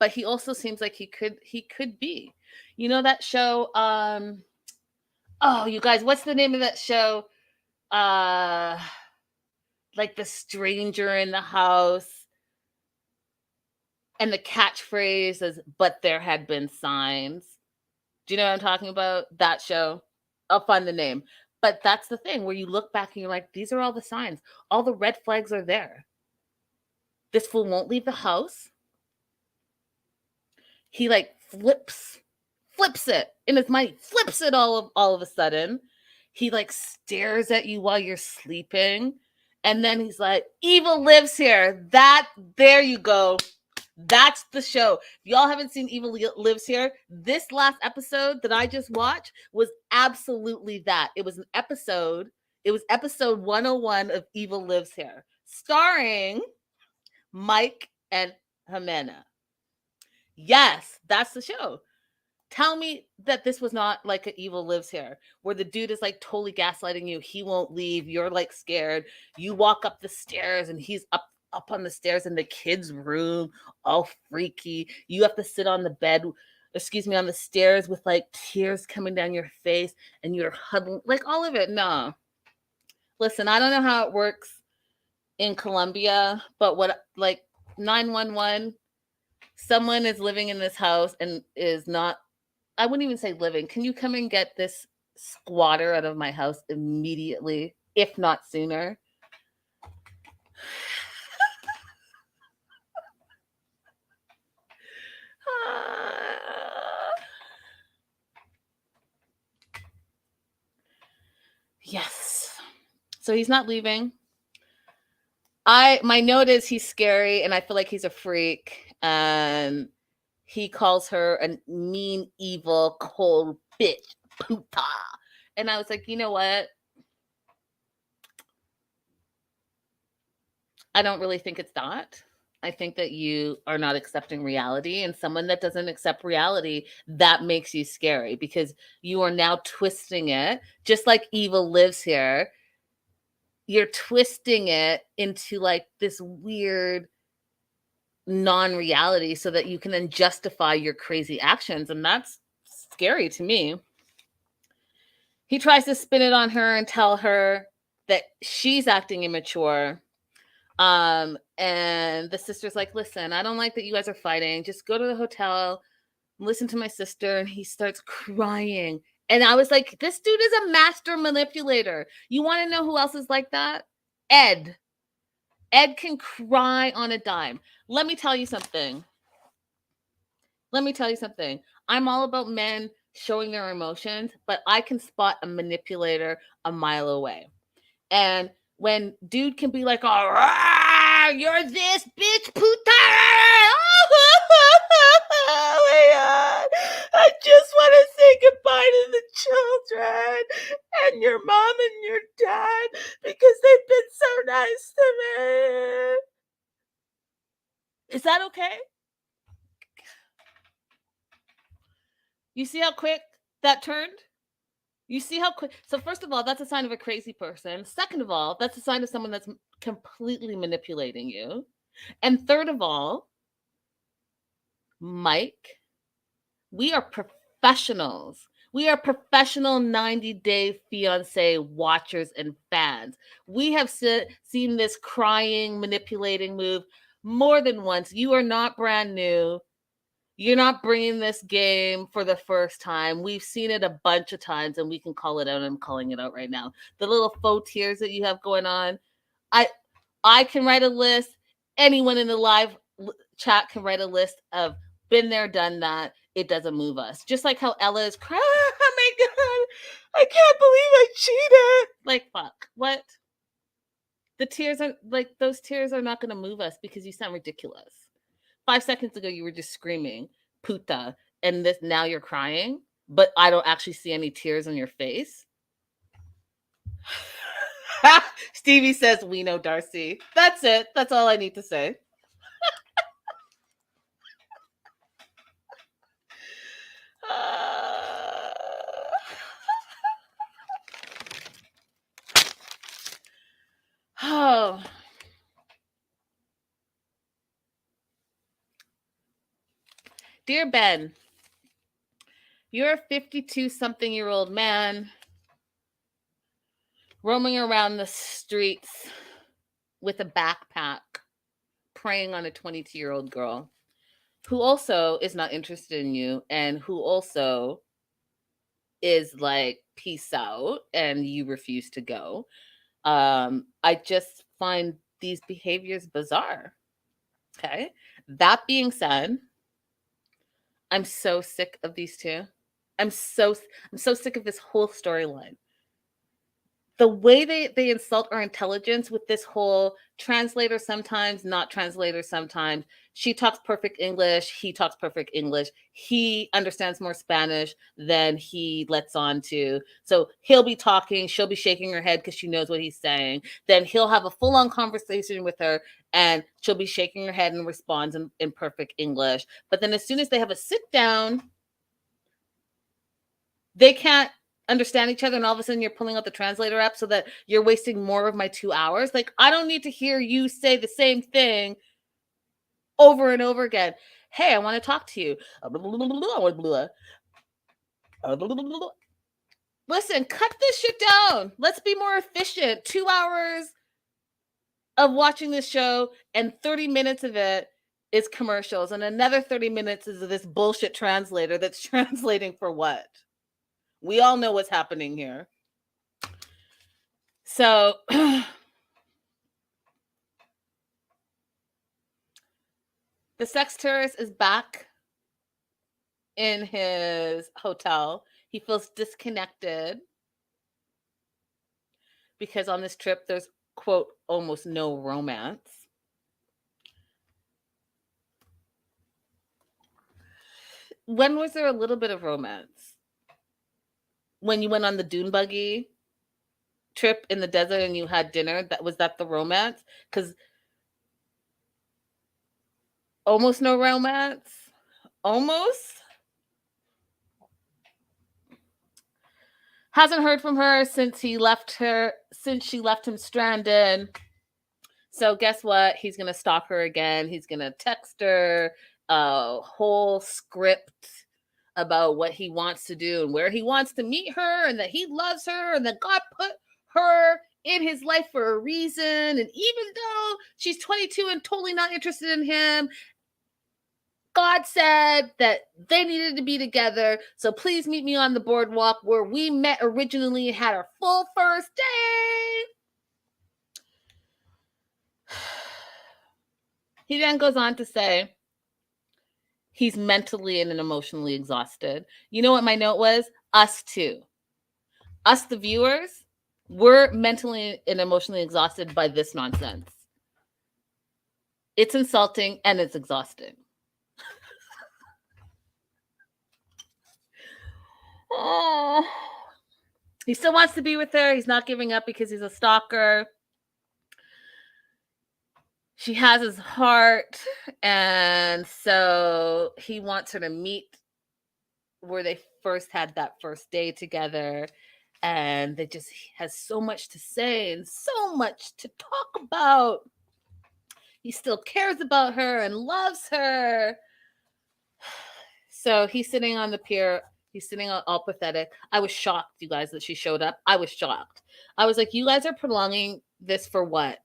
But he also seems like he could be. You know that show, oh, you guys, what's the name of that show? Like The Stranger in the House. And the catchphrase is, but there had been signs. Do you know what I'm talking about? That show. I'll find the name. But that's the thing where you look back and you're like, these are all the signs. All the red flags are there. This fool won't leave the house. He like flips it in his mind. Flips it all of a sudden. He like stares at you while you're sleeping. And then he's like, evil lives here. There you go. That's the show. If y'all haven't seen Evil Lives Here, this last episode that I just watched was absolutely that. It was episode 101 of Evil Lives Here, starring Mike and Ximena. Yes, that's the show. Tell me that this was not like an Evil Lives Here, where the dude is like totally gaslighting you. He won't leave. You're like scared. You walk up the stairs and he's up on the stairs in the kids' room, all freaky. You have to sit on the bed, on the stairs with like tears coming down your face and you're huddling, like all of it. No. Listen, I don't know how it works in Colombia, but what, like 911, someone is living in this house and is not, I wouldn't even say living. Can you come and get this squatter out of my house immediately, if not sooner? Yes. So he's not leaving. My note is he's scary and I feel like he's a freak. And he calls her a mean, evil, cold bitch, puta. And I was like, you know what? I don't really think it's that. I think that you are not accepting reality, and someone that doesn't accept reality, that makes you scary because you are now twisting it. Just like evil lives here, you're twisting it into like this weird non-reality so that you can then justify your crazy actions, and that's scary to me. He tries to spin it on her and tell her that she's acting immature. And the sister's like, listen, I don't like that you guys are fighting. Just go to the hotel, listen to my sister. And he starts crying. And I was like, this dude is a master manipulator. You want to know who else is like that? Ed. Ed can cry on a dime. Let me tell you something. I'm all about men showing their emotions, but I can spot a manipulator a mile away. And when dude can be like, all right, you're this bitch, puta. Oh my God. I just want to say goodbye to the children and your mom and your dad because they've been so nice to me. Is that okay? You see how quick that turned? You see how quick. So first of all, that's a sign of a crazy person. Second of all, that's a sign of someone that's completely manipulating you. And third of all, Mike, we are professionals. We are professional 90-day fiance watchers and fans. We have seen this crying, manipulating move more than once. You are not brand new. You're not bringing this game for the first time. We've seen it a bunch of times, and we can call it out. I'm calling it out right now. The little faux tears that you have going on. I can write a list. Anyone in the live chat can write a list of been there, done that. It doesn't move us. Just like how Ella is crying. Oh my God, I can't believe I cheated. Like, fuck. What? The tears are like, those tears are not going to move us because you sound ridiculous. 5 seconds ago, you were just screaming, puta, and this now you're crying, but I don't actually see any tears on your face. Stevie says, we know Darcy. That's it. That's all I need to say. Oh. Dear Ben, you're a 52-something-year-old man roaming around the streets with a backpack, preying on a 22-year-old girl who also is not interested in you and who also is like, peace out, and you refuse to go. I just find these behaviors bizarre. Okay. That being said, I'm so sick of these two. I'm so sick of this whole storyline. The way they insult our intelligence with this whole translator sometimes, not translator sometimes. She talks perfect English. He talks perfect English. He understands more Spanish than he lets on to. So he'll be talking. She'll be shaking her head because she knows what he's saying. Then he'll have a full-on conversation with her and she'll be shaking her head and responds in perfect English. But then as soon as they have a sit down, they can't understand each other, and all of a sudden you're pulling out the translator app so that you're wasting more of my 2 hours. Like, I don't need to hear you say the same thing over and over again. Hey, I want to talk to you. Listen, cut this shit down. Let's be more efficient. 2 hours of watching this show, and 30 minutes of it is commercials, and another 30 minutes is this bullshit translator that's translating for what? We all know what's happening here. So the sex tourist is back in his hotel. He feels disconnected because on this trip there's, quote, almost no romance. When was there a little bit of romance? When you went on the dune buggy trip in the desert and you had dinner, was that the romance? Because almost no romance. Almost. Hasn't heard from her since she left him stranded. So guess what? He's going to stalk her again. He's going to text her a whole script about what he wants to do and where he wants to meet her and that he loves her and that God put her in his life for a reason. And even though she's 22 and totally not interested in him, God said that they needed to be together. So please meet me on the boardwalk where we met originally and had our full first date. He then goes on to say he's mentally and emotionally exhausted. You know what my note was? Us too. Us, the viewers, we're mentally and emotionally exhausted by this nonsense. It's insulting and it's exhausting. Oh, he still wants to be with her. He's not giving up because he's a stalker. She has his heart, and so he wants her to meet where they first had that first day together, and they just has so much to say and so much to talk about. He still cares about her and loves her. So he's sitting on the pier. He's sitting all pathetic. I was shocked, you guys, that she showed up. I was shocked. I was like, you guys are prolonging this for what?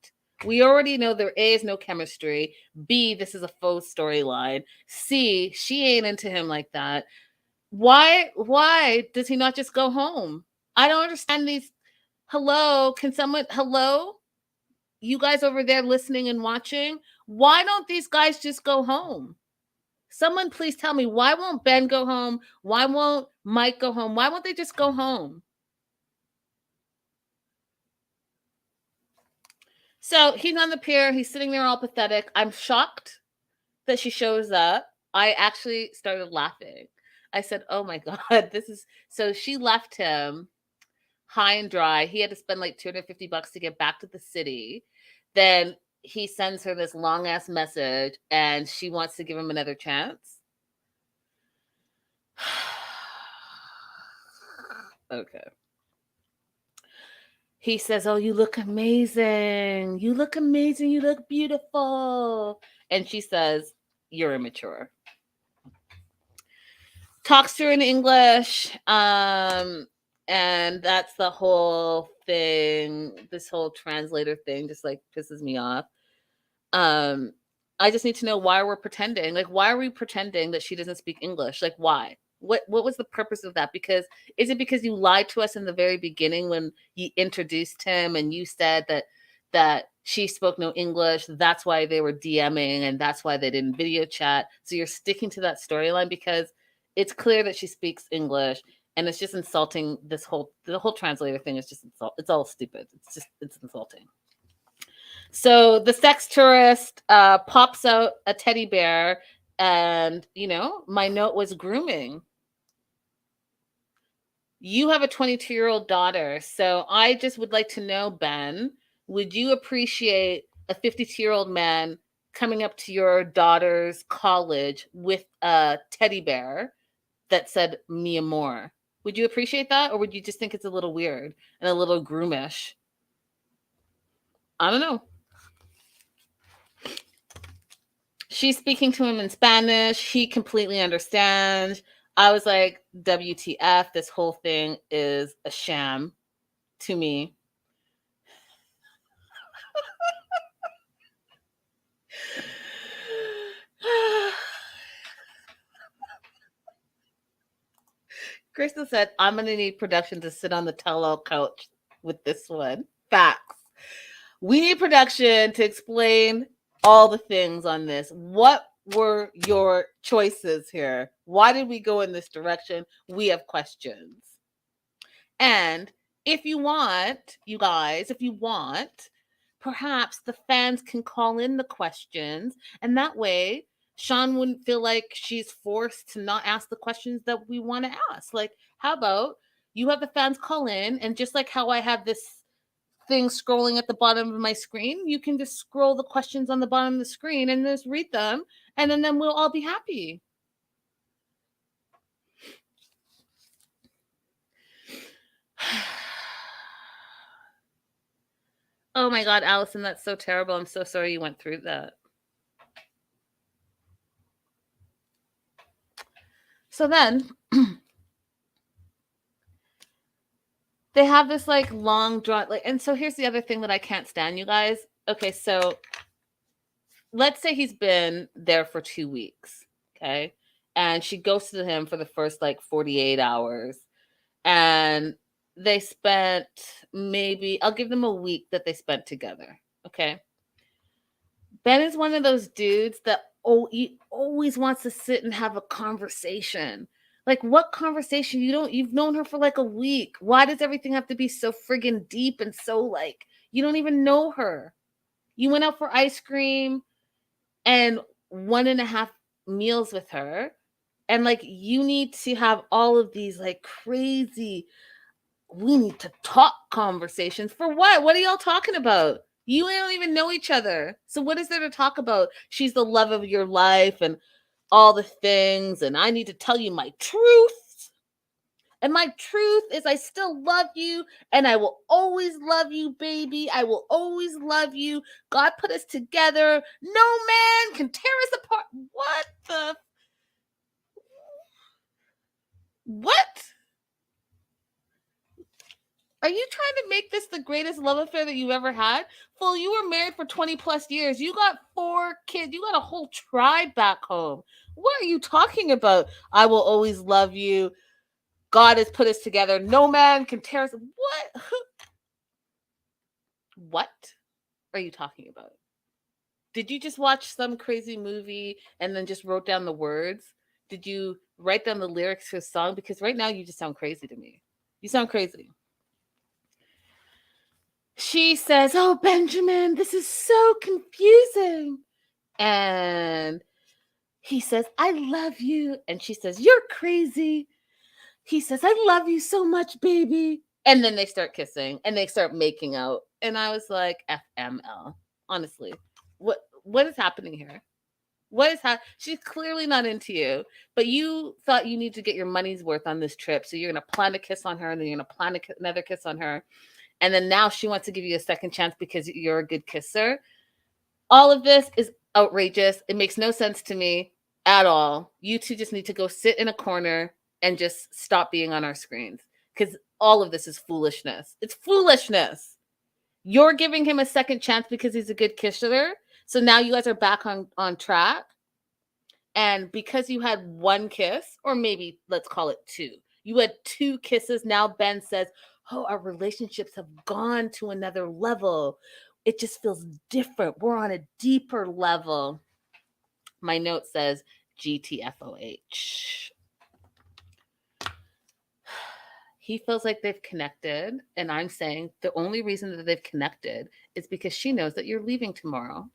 We already know there A, is no chemistry. B, this is a faux storyline. C, she ain't into him like that. Why does he not just go home? I don't understand these. Hello? You guys over there listening and watching? Why don't these guys just go home? Someone please tell me, why won't Ben go home? Why won't Mike go home? Why won't they just go home? So he's on the pier. He's sitting there all pathetic. I'm shocked that she shows up. I actually started laughing. I said, oh my God, this is... So she left him high and dry. He had to spend like $250 to get back to the city. Then he sends her this long ass message and she wants to give him another chance. Okay. He says, oh, you look amazing. You look amazing. You look beautiful. And she says, you're immature. Talks to her in English. And that's the whole thing. This whole translator thing just like pisses me off. I just need to know why we're pretending. Like, why are we pretending that she doesn't speak English? Like, why? What was the purpose of that? Because is it because you lied to us in the very beginning when you introduced him and you said that she spoke no English? That's why they were DMing and that's why they didn't video chat. So you're sticking to that storyline because it's clear that she speaks English and it's just insulting. The whole translator thing is just it's all stupid. It's insulting. So the sex tourist pops out a teddy bear and, my note was grooming. You have a 22-year-old daughter. So I just would like to know, Ben, would you appreciate a 52-year-old man coming up to your daughter's college with a teddy bear that said mi amor? Would you appreciate that? Or would you just think it's a little weird and a little groomish? I don't know. She's speaking to him in Spanish. He completely understands. I was like, WTF, this whole thing is a sham to me. Crystal said, I'm going to need production to sit on the tell-all couch with this one. Facts. We need production to explain all the things on this. What were your choices here? Why did we go in this direction? We have questions. And if you want, you guys, perhaps the fans can call in the questions. And that way, Sean wouldn't feel like she's forced to not ask the questions that we want to ask. Like, how about you have the fans call in, and just like how I have this things scrolling at the bottom of my screen. You can just scroll the questions on the bottom of the screen and just read them, and then we'll all be happy. Oh my God, Allison, that's so terrible. I'm so sorry you went through that. So then they have this like long draw, like, and so here's the other thing that I can't stand, you guys. Okay, so let's say he's been there for 2 weeks, okay? And she ghosted him for the first like 48 hours. And they spent maybe, I'll give them a week that they spent together, okay? Ben is one of those dudes that he always wants to sit and have a conversation. Like, what conversation? You've known her for like a week. Why does everything have to be so friggin' deep and so like, you don't even know her? You went out for ice cream and 1.5 meals with her. And like, you need to have all of these like crazy, we need to talk conversations. For what? What are y'all talking about? You don't even know each other. So what is there to talk about? She's the love of your life and all the things. And I need to tell you my truth. And my truth is I still love you. And I will always love you, baby. I will always love you. God put us together. No man can tear us apart. What the? What? Are you trying to make this the greatest love affair that you've ever had? Fool, you were married for 20 plus years. You got 4 kids. You got a whole tribe back home. What are you talking about? I will always love you. God has put us together. No man can tear us. What? What are you talking about? Did you just watch some crazy movie and then just wrote down the words? Did you write down the lyrics to a song? Because right now you just sound crazy to me. You sound crazy. She says, "Oh, Benjamin, this is so confusing." And he says, "I love you." And she says, "You're crazy." He says, "I love you so much, baby." And then they start kissing and they start making out. And I was like, FML. Honestly, what is happening here? What is happening? She's clearly not into you, but you thought you need to get your money's worth on this trip. So you're going to plan a kiss on her and then you're going to plan another kiss on her. And then now she wants to give you a second chance because you're a good kisser. All of this is outrageous. It makes no sense to me at all. You two just need to go sit in a corner and just stop being on our screens because all of this is foolishness. It's foolishness. You're giving him a second chance because he's a good kisser. So now you guys are back on track. And because you had 1 kiss, or maybe let's call it 2, you had 2 kisses. Now Ben says, "Oh, our relationships have gone to another level. It just feels different. We're on a deeper level." My note says GTFOH. He feels like they've connected. And I'm saying the only reason that they've connected is because she knows that you're leaving tomorrow.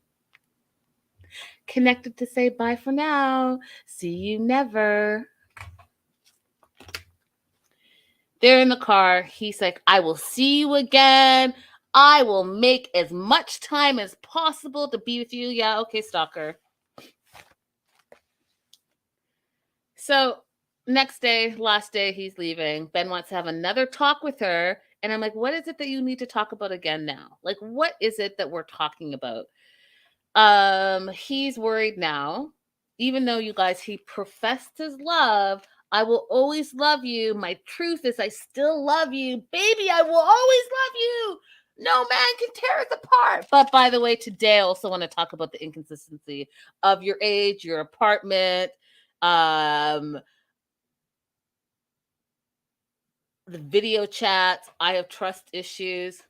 Connected to say bye for now. See you never. They're in the car. He's like, "I will see you again. I will make as much time as possible to be with you." Yeah, okay, stalker. So next day, last day, he's leaving. Ben wants to have another talk with her. And I'm like, what is it that you need to talk about again now? Like, what is it that we're talking about? He's worried now. Even though, you guys, he professed his love. "I will always love you. My truth is I still love you. Baby, I will always love you. No man can tear us apart." But by the way, today I also want to talk about the inconsistency of your age, your apartment, the video chats. I have trust issues.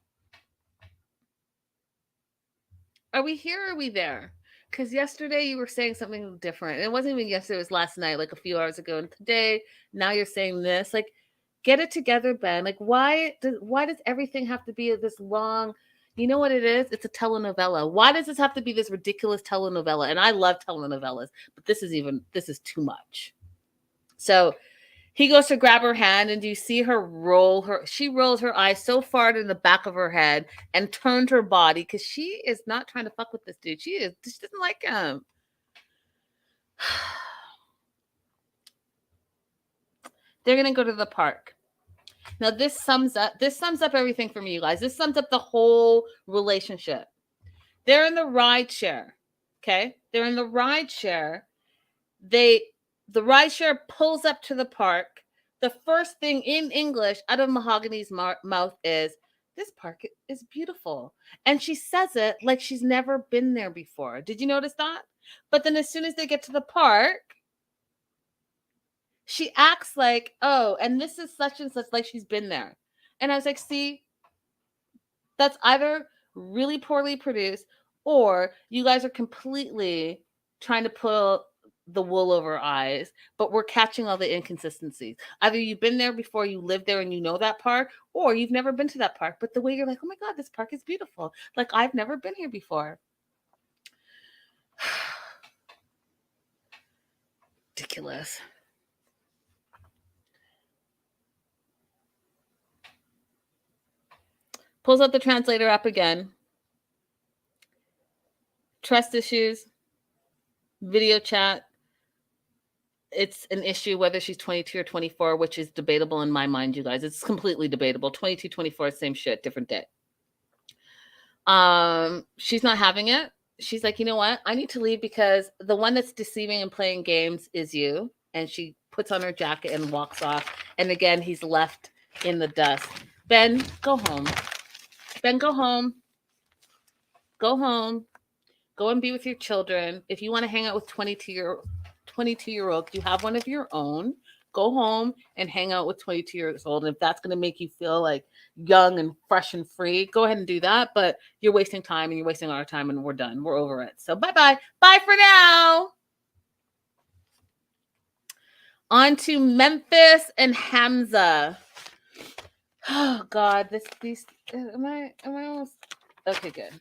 Are we here or are we there? Because yesterday you were saying something different. It wasn't even yesterday, it was last night, like a few hours ago. And today, now you're saying this. Like, get it together, Ben. Like, why does everything have to be this long? You know what it is? It's a telenovela. Why does this have to be this ridiculous telenovela? And I love telenovelas, but this is too much. So He goes to grab her hand, and do you see her roll her? She rolls her eyes so far to the back of her head and turned her body because she is not trying to fuck with this dude. She doesn't like him. They're gonna go to the park. Now this sums up everything for me, you guys. This sums up the whole relationship. They're in the ride share. Okay? They're in the ride share. The ride share pulls up to the park. The first thing in English out of Mahogany's mouth is, "This park is beautiful." And she says it like she's never been there before. Did you notice that? But then as soon as they get to the park, she acts like, "Oh, and this is such and such," like she's been there. And I was like, see, that's either really poorly produced or you guys are completely trying to pull the wool over our eyes, but we're catching all the inconsistencies. Either you've been there before, you live there and you know that park, or you've never been to that park. But the way you're like, "Oh my God, this park is beautiful. Like I've never been here before." Ridiculous. Pulls out the translator app again. Trust issues, video chat. It's an issue whether she's 22 or 24, which is debatable in my mind, you guys. It's completely debatable. 22, 24, same shit, different day. She's not having it. She's like, "You know what? I need to leave because the one that's deceiving and playing games is you." And she puts on her jacket and walks off. And again, he's left in the dust. Ben, go home. Ben, go home. Go home. Go and be with your children. If you want to hang out with 22-year-old, you have one of your own. Go home and hang out with 22 years old. And if that's going to make you feel like young and fresh and free, go ahead and do that. But you're wasting time and you're wasting our time and we're done. We're over it. So bye-bye. Bye for now. On to Memphis and Hamza. Oh God, these am I almost okay, good.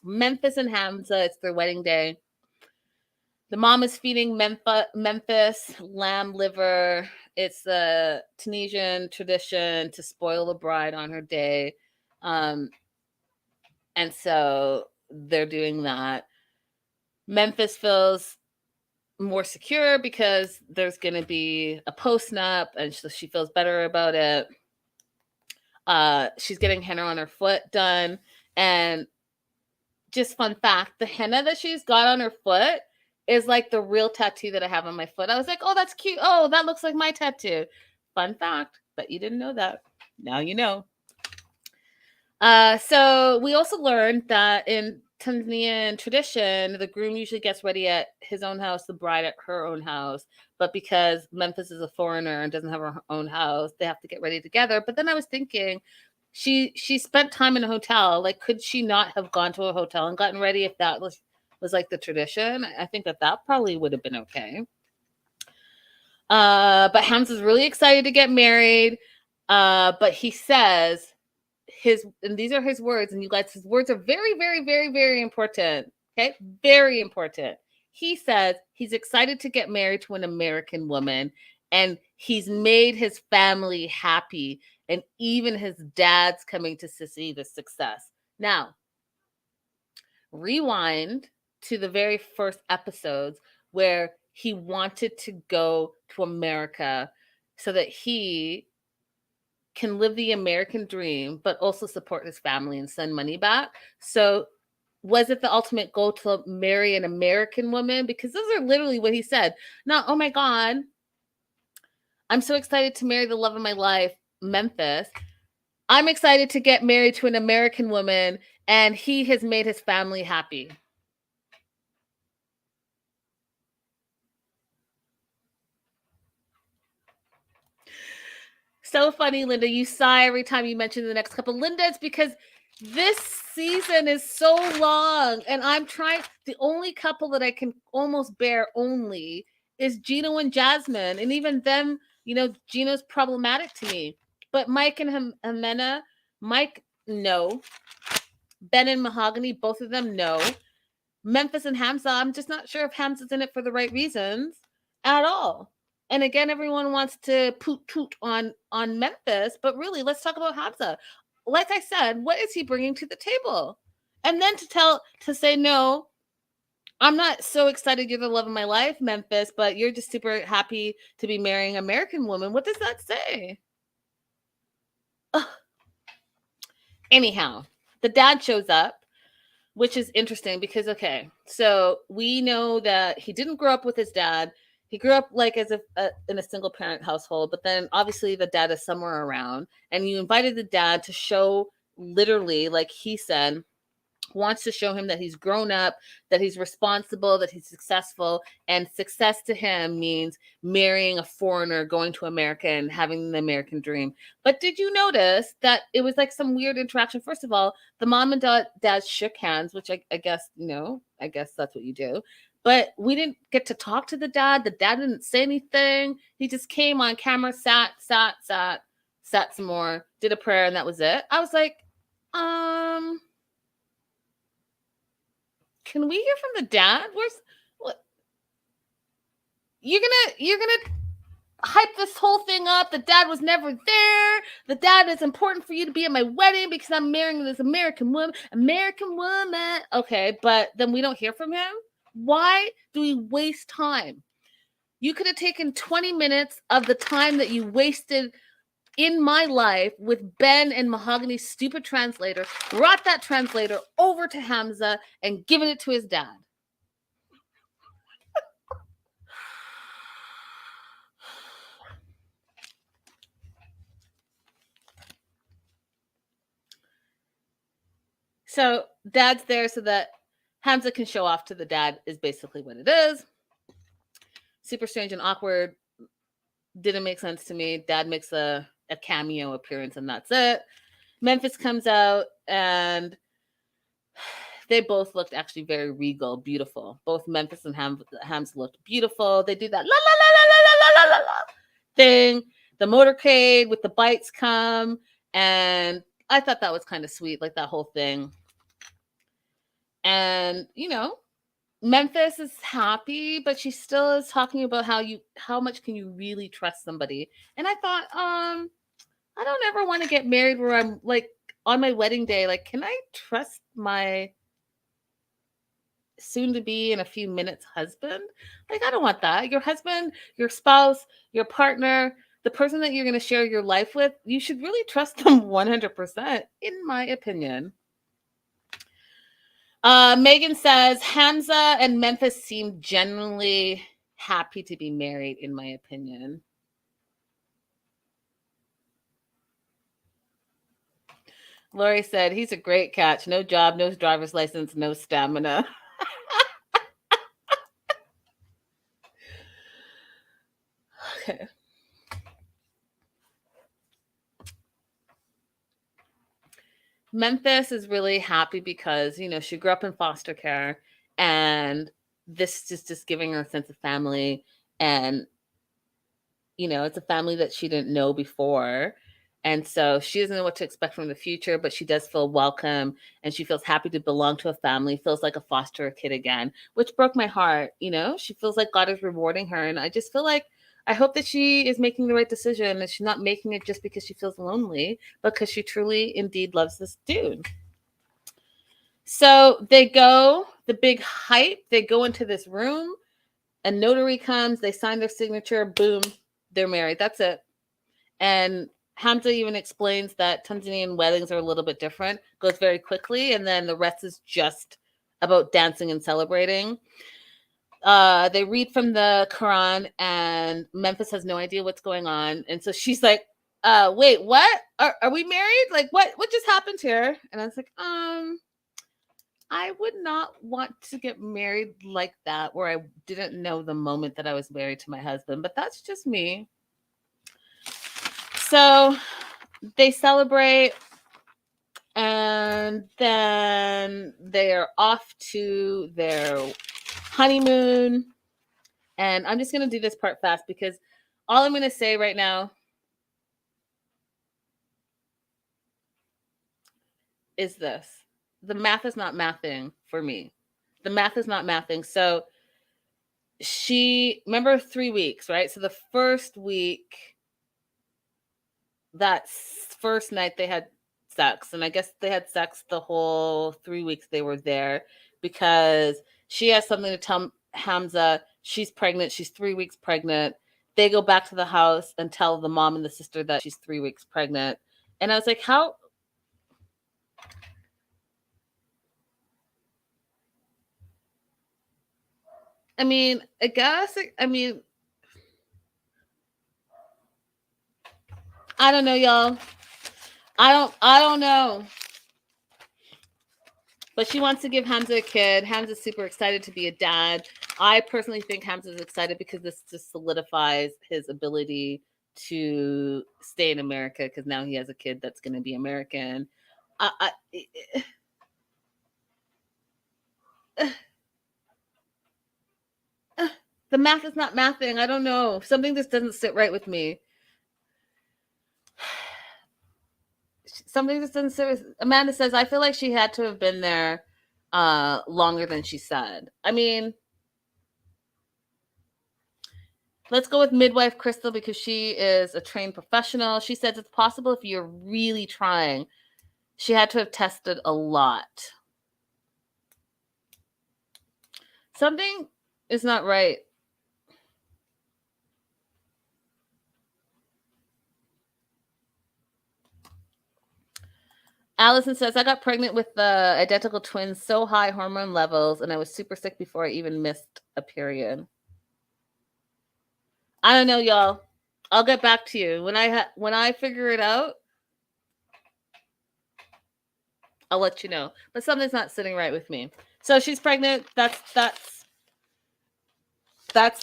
Memphis and Hamza, it's their wedding day. The mom is feeding Memphis lamb liver. It's the Tunisian tradition to spoil the bride on her day. And so they're doing that. Memphis feels more secure because there's going to be a post-nup, and so she feels better about it. She's getting henna on her foot done. And just fun fact, the henna that she's got on her foot is like the real tattoo that I have on my foot. I was like, "Oh, that's cute. Oh, that looks like my tattoo." Fun fact, but you didn't know that. Now you know. So we also learned that in Tanzanian tradition, the groom usually gets ready at his own house, the bride at her own house. But because Memphis is a foreigner and doesn't have her own house, they have to get ready together. But then I was thinking, she spent time in a hotel. Like, could she not have gone to a hotel and gotten ready if that was like the tradition? I think that probably would have been okay. But Hamza's really excited to get married. But he says and these are his words, and you guys, his words are very, very, very, very important. Okay, very important. He says he's excited to get married to an American woman, and he's made his family happy, and even his dad's coming to see the success. Now, rewind to the very first episodes where he wanted to go to America so that he can live the American dream, but also support his family and send money back. So was it the ultimate goal to marry an American woman? Because those are literally what he said. Not, "Oh my God, I'm so excited to marry the love of my life, Memphis. I'm excited to get married to an American woman, and he has made his family happy." So funny, Linda. You sigh every time you mention the next couple. Linda, it's because this season is so long, and I'm trying. The only couple that I can almost bear only is Gino and Jasmine, and even them, Gino's problematic to me. But Mike and Ximena, Mike, no. Ben and Mahogany, both of them, no. Memphis and Hamza, I'm just not sure if Hamza's in it for the right reasons at all. And again, everyone wants to poot on Memphis, but really, let's talk about Hamza. Like I said, what is he bringing to the table? And then to say no, I'm not so excited you're the love of my life, Memphis, but you're just super happy to be marrying an American woman. What does that say? Ugh. Anyhow, the dad shows up, which is interesting because, okay, so we know that he didn't grow up with his dad. He grew up like as in a single parent household, but then obviously the dad is somewhere around, and you invited the dad to show, literally, like he said, wants to show him that he's grown up, that he's responsible, that he's successful. And success to him means marrying a foreigner, going to America and having the American dream. But did you notice that it was like some weird interaction? First of all, the mom and dad shook hands, which I guess, I guess that's what you do. But we didn't get to talk to the dad. The dad didn't say anything. He just came on camera, sat some more, did a prayer, and that was it. I was like, can we hear from the dad? What? You're gonna hype this whole thing up. The dad was never there. The dad is important for you to be at my wedding because I'm marrying this American woman. Okay, but then we don't hear from him. Why do we waste time? You could have taken 20 minutes of the time that you wasted in my life with Ben and Mahogany's stupid translator, brought that translator over to Hamza and given it to his dad. So dad's there so that Hamza can show off to the dad is basically what it is. Super strange and awkward. Didn't make sense to me. Dad makes a cameo appearance and that's it. Memphis comes out and they both looked actually very regal, beautiful. Both Memphis and Hamza looked beautiful. They do that la la la la la la la la thing. The motorcade with the bites come, and I thought that was kind of sweet, like that whole thing. And Memphis is happy, but she still is talking about how much can you really trust somebody. And I thought, I don't ever want to get married where I'm like on my wedding day, like, can I trust my soon to be in a few minutes husband? Like, I don't want that. Your husband, your spouse, your partner, the person that you're going to share your life with, you should really trust them 100%, in my opinion. Megan says Hamza and Memphis seem genuinely happy to be married, in my opinion. Lori said he's a great catch. No job, no driver's license, no stamina. Okay. Memphis is really happy because, she grew up in foster care, and this is just giving her a sense of family. And, it's a family that she didn't know before. And so she doesn't know what to expect from the future, but she does feel welcome, and she feels happy to belong to a family, feels like a foster kid again, which broke my heart. She feels like God is rewarding her. And I just feel like, I hope that she is making the right decision, and she's not making it just because she feels lonely, but because she truly indeed loves this dude. So they go, the big hype, they go into this room, a notary comes, they sign their signature, boom, they're married. That's it. And Hamza even explains that Tanzanian weddings are a little bit different, goes very quickly, and then the rest is just about dancing and celebrating. They read from the Quran, and Memphis has no idea what's going on. And so she's like, wait, what? Are we married? Like, what just happened here? And I was like, I would not want to get married like that, where I didn't know the moment that I was married to my husband, but that's just me. So they celebrate, and then they're off to their honeymoon. And I'm just going to do this part fast because all I'm going to say right now is this. The math is not mathing for me. The math is not mathing. So remember 3 weeks, right? So the first week, that first night they had sex, and I guess they had sex the whole 3 weeks they were there, because she has something to tell Hamza. She's pregnant. She's 3 weeks pregnant. They go back to the house and tell the mom and the sister that she's 3 weeks pregnant. And I was like, how? I mean, I guess, I don't know, y'all. I don't know. But she wants to give Hamza a kid. Hamza's super excited to be a dad. I personally think Hamza's excited because this just solidifies his ability to stay in America, because now he has a kid that's going to be American. The math is not mathing. I don't know. Something just doesn't sit right with me. Something just doesn't sit with. Amanda says, I feel like she had to have been there longer than she said. I mean, let's go with midwife Crystal, because she is a trained professional. She says it's possible if you're really trying. She had to have tested a lot. Something is not right. Allison says, I got pregnant with the identical twins, so high hormone levels, and I was super sick before I even missed a period. I don't know, y'all. I'll get back to you. When I figure it out, I'll let you know. But something's not sitting right with me. So she's pregnant. That's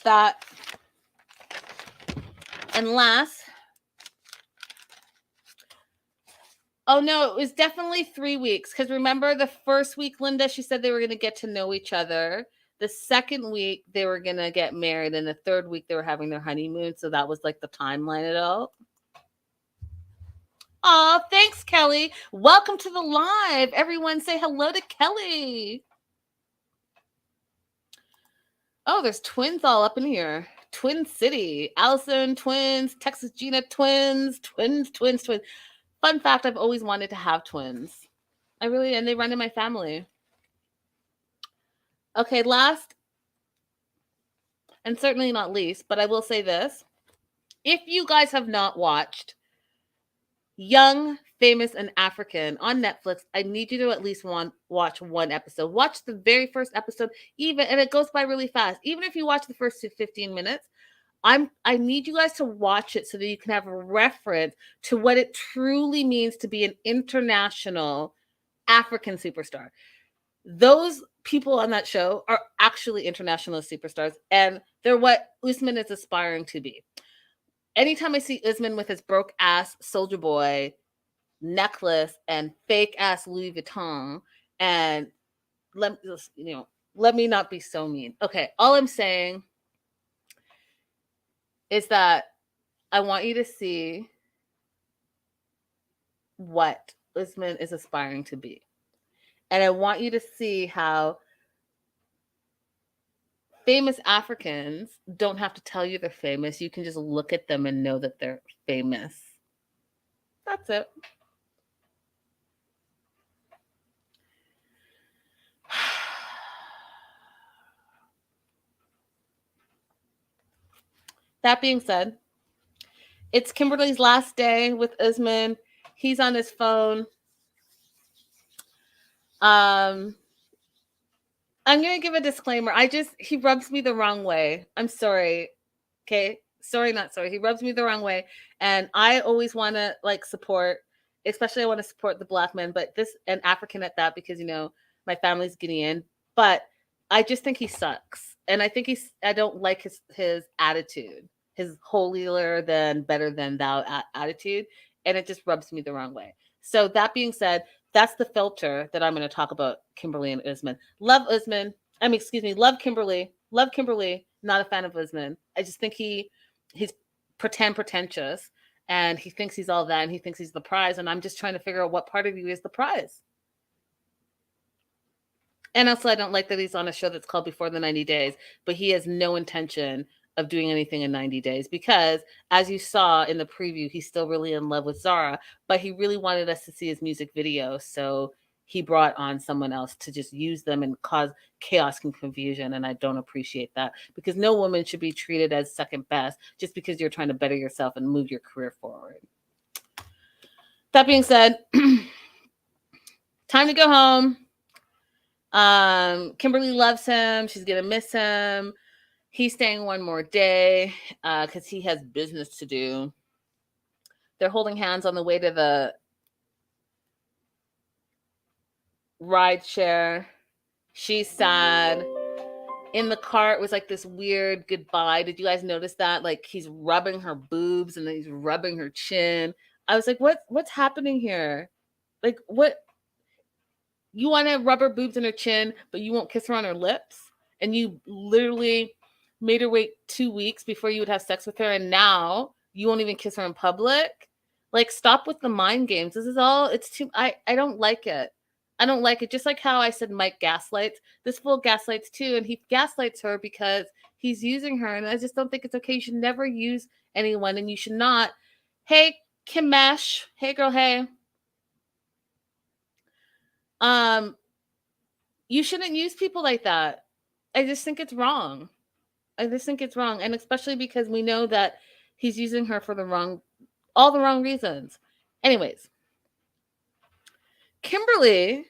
that. And last, oh no, it was definitely 3 weeks. Because remember the first week, Linda, she said they were going to get to know each other. The second week, they were going to get married. And the third week, they were having their honeymoon. So that was like the timeline of it all. Oh, thanks, Kelly. Welcome to the live. Everyone say hello to Kelly. Oh, there's twins all up in here. Twin City. Allison, twins. Texas Gina, twins. Twins. Fun fact, I've always wanted to have twins. And they run in my family. Okay, last, and certainly not least, but I will say this. If you guys have not watched Young, Famous, and African on Netflix, I need you to at least watch one episode. Watch the very first episode, and it goes by really fast. Even if you watch the first 15 minutes, I need you guys to watch it so that you can have a reference to what it truly means to be an international African superstar. Those people on that show are actually international superstars, and they're what Usman is aspiring to be. Anytime I see Usman with his broke ass Soldier Boy necklace and fake ass Louis Vuitton, and let me not be so mean. Okay, all I'm saying is that I want you to see what Usman is aspiring to be. And I want you to see how famous Africans don't have to tell you they're famous. You can just look at them and know that they're famous. That's it. That being said, it's Kimberly's last day with Usman. He's on his phone. I'm going to give a disclaimer. He rubs me the wrong way. I'm sorry. Okay. Sorry, not sorry. He rubs me the wrong way. And I always want to support, especially I want to support the Black men, but and African at that, because, my family's Guinean, but I just think he sucks. And I don't like his attitude, his holier than better than thou attitude. And it just rubs me the wrong way. So that being said, that's the filter that I'm going to talk about Kimberly and Usman. Love Usman. Love Kimberly. Love Kimberly. Not a fan of Usman. I just think he's pretentious, and he thinks he's all that, and he thinks he's the prize. And I'm just trying to figure out what part of you is the prize. And also, I don't like that he's on a show that's called Before the 90 Days, but he has no intention of doing anything in 90 days because, as you saw in the preview, he's still really in love with Zara, but he really wanted us to see his music video. So he brought on someone else to just use them and cause chaos and confusion. And I don't appreciate that because no woman should be treated as second best just because you're trying to better yourself and move your career forward. That being said, time to go home. Kimberly loves him. She's gonna miss him. He's staying one more day because he has business to do. They're holding hands on the way to the ride share. She's sad. In the car, it was like this weird goodbye. Did you guys notice that? Like he's rubbing her boobs and then he's rubbing her chin. I was like, what's happening here? Like, what? You want to rub her boobs and her chin, but you won't kiss her on her lips? And you literally made her wait 2 weeks before you would have sex with her, and now you won't even kiss her in public? Like, stop with the mind games. This is all, it's too, I don't like it. I don't like it. Just like how I said Mike gaslights, this fool gaslights too, and he gaslights her because he's using her, and I just don't think it's okay. You should never use anyone, and you should not. Hey, Kim Mesh. Hey, girl, hey. You shouldn't use people like that. I just think it's wrong. And especially because we know that he's using her for all the wrong reasons. Anyways, Kimberly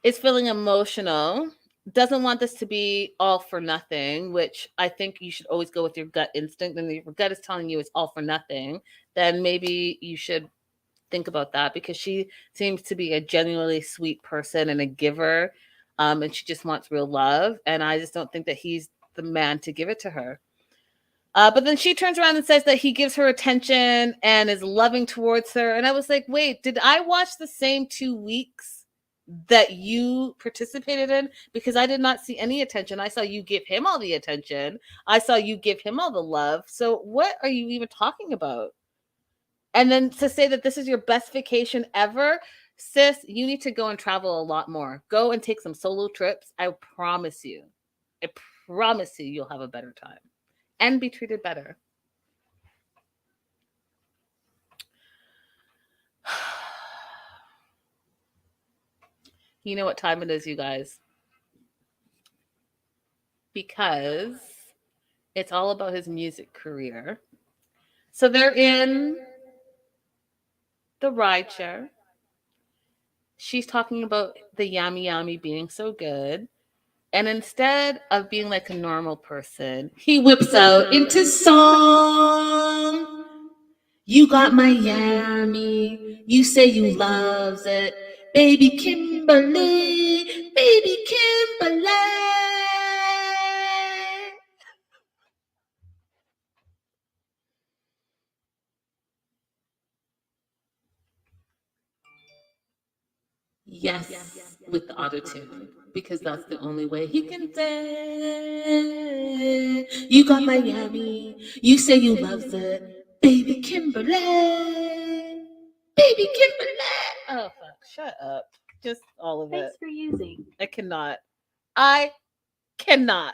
is feeling emotional, doesn't want this to be all for nothing, which I think you should always go with your gut instinct. And if your gut is telling you it's all for nothing, then maybe you should think about that because she seems to be a genuinely sweet person and a giver, and she just wants real love, and I just don't think that he's the man to give it to her. But then she turns around and says that he gives her attention and is loving towards her, and I was like, wait, did I watch the same 2 weeks that you participated in? Because I did not see any attention. I saw you give him all the attention. I saw you give him all the love. So what are you even talking about? And then to say that this is your best vacation ever, sis, you need to go and travel a lot more. Go and take some solo trips. I promise you you'll have a better time and be treated better. You know what time it is, you guys? Because it's all about his music career. So they're in the rideshare. She's talking about the yummy yummy being so good. And instead of being like a normal person, he whips out into song. You got Miami. You say you loves it. Baby Kimberly. Baby Kimberly. Yes, with the auto-tune, because that's the only way he can say, you got Miami, you say you loves it, baby Kimberly, baby Kimberly. Oh, fuck, shut up. Just all of it. Thanks for using. I cannot. I cannot.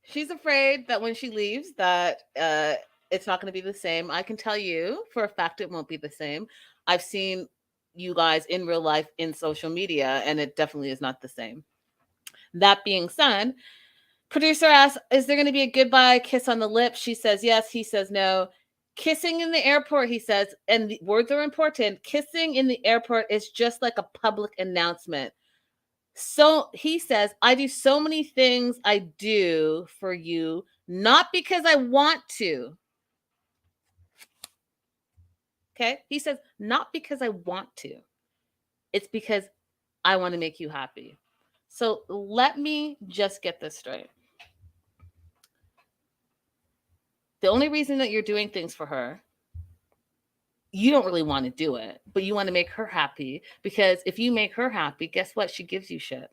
She's afraid that when she leaves that it's not going to be the same. I can tell you for a fact it won't be the same. I've seen you guys in real life in social media, and it definitely is not the same. That being said, producer asks, is there going to be a goodbye kiss on the lips? She says yes. He says no. Kissing in the airport, he says, and the words are important. Kissing in the airport is just like a public announcement. So he says, I do so many things I do for you, not because I want to. Okay? He says, not because I want to. It's because I want to make you happy. So let me just get this straight. The only reason that you're doing things for her you don't really want to do it, but you want to make her happy, because if you make her happy, guess what? She gives you shit.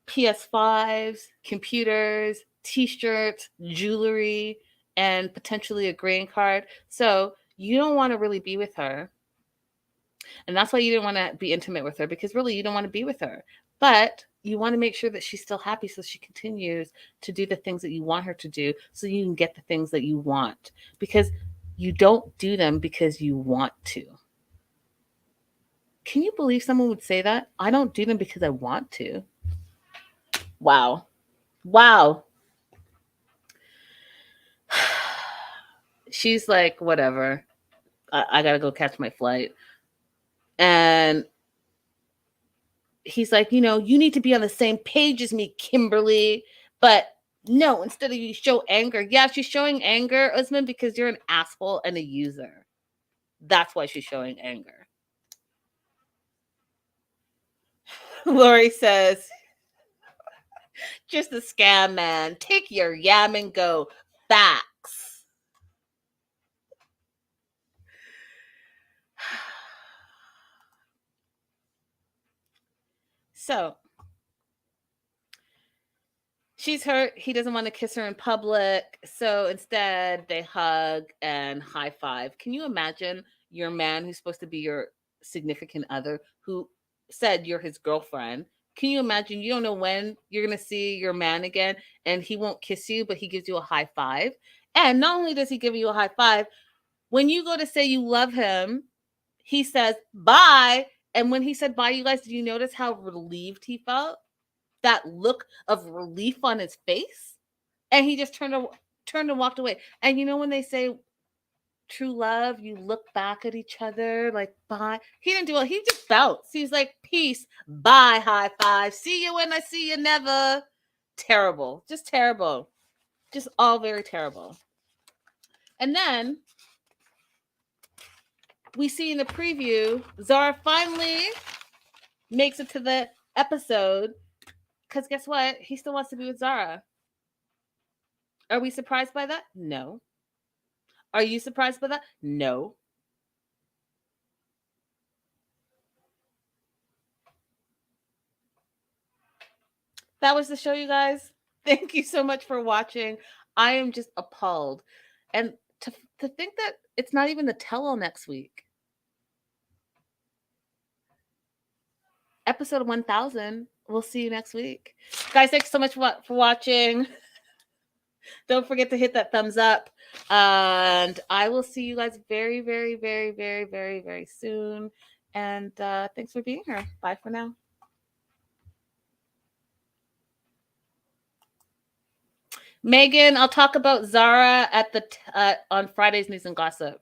PS5s, computers, t-shirts, jewelry, and potentially a green card. So you don't want to really be with her. And that's why you didn't want to be intimate with her, because really you don't want to be with her. But you want to make sure that she's still happy, so she continues to do the things that you want her to do, so you can get the things that you want. Because you don't do them because you want to. Can you believe someone would say that? I don't do them because I want to. Wow. Wow. She's like, whatever. I gotta go catch my flight. And he's like, you need to be on the same page as me, Kimberly. But no, instead of you show anger. Yeah, she's showing anger, Usman, because you're an asshole and a user. That's why she's showing anger. Lori says, just a scam, man. Take your yam and go. Facts. So she's hurt. He doesn't want to kiss her in public. So instead, they hug and high five. Can you imagine your man, who's supposed to be your significant other, who said you're his girlfriend? Can you imagine? You don't know when you're going to see your man again, and he won't kiss you, but he gives you a high five. And not only does he give you a high five, when you go to say you love him, he says bye. And when he said bye, you guys, did you notice how relieved he felt? That look of relief on his face, and he just turned and walked away. And when they say true love, you look back at each other like bye. He didn't do it. He just bounced. He's like, peace, bye, high five, see you when I see you never. Terrible. Just terrible. Just all very terrible. And then we see in the preview, Zara finally makes it to the episode, because guess what? He still wants to be with Zara. Are we surprised by that? No. Are you surprised by that? No. That was the show, you guys. Thank you so much for watching. I am just appalled. And to think that it's not even the tell-all next week. Episode 1000. We'll see you next week. Guys, thanks so much for watching. Don't forget to hit that thumbs up. And I will see you guys very, very, very, very, very, very soon. And thanks for being here. Bye for now. Megan, I'll talk about Zara at on Friday's News and Gossip.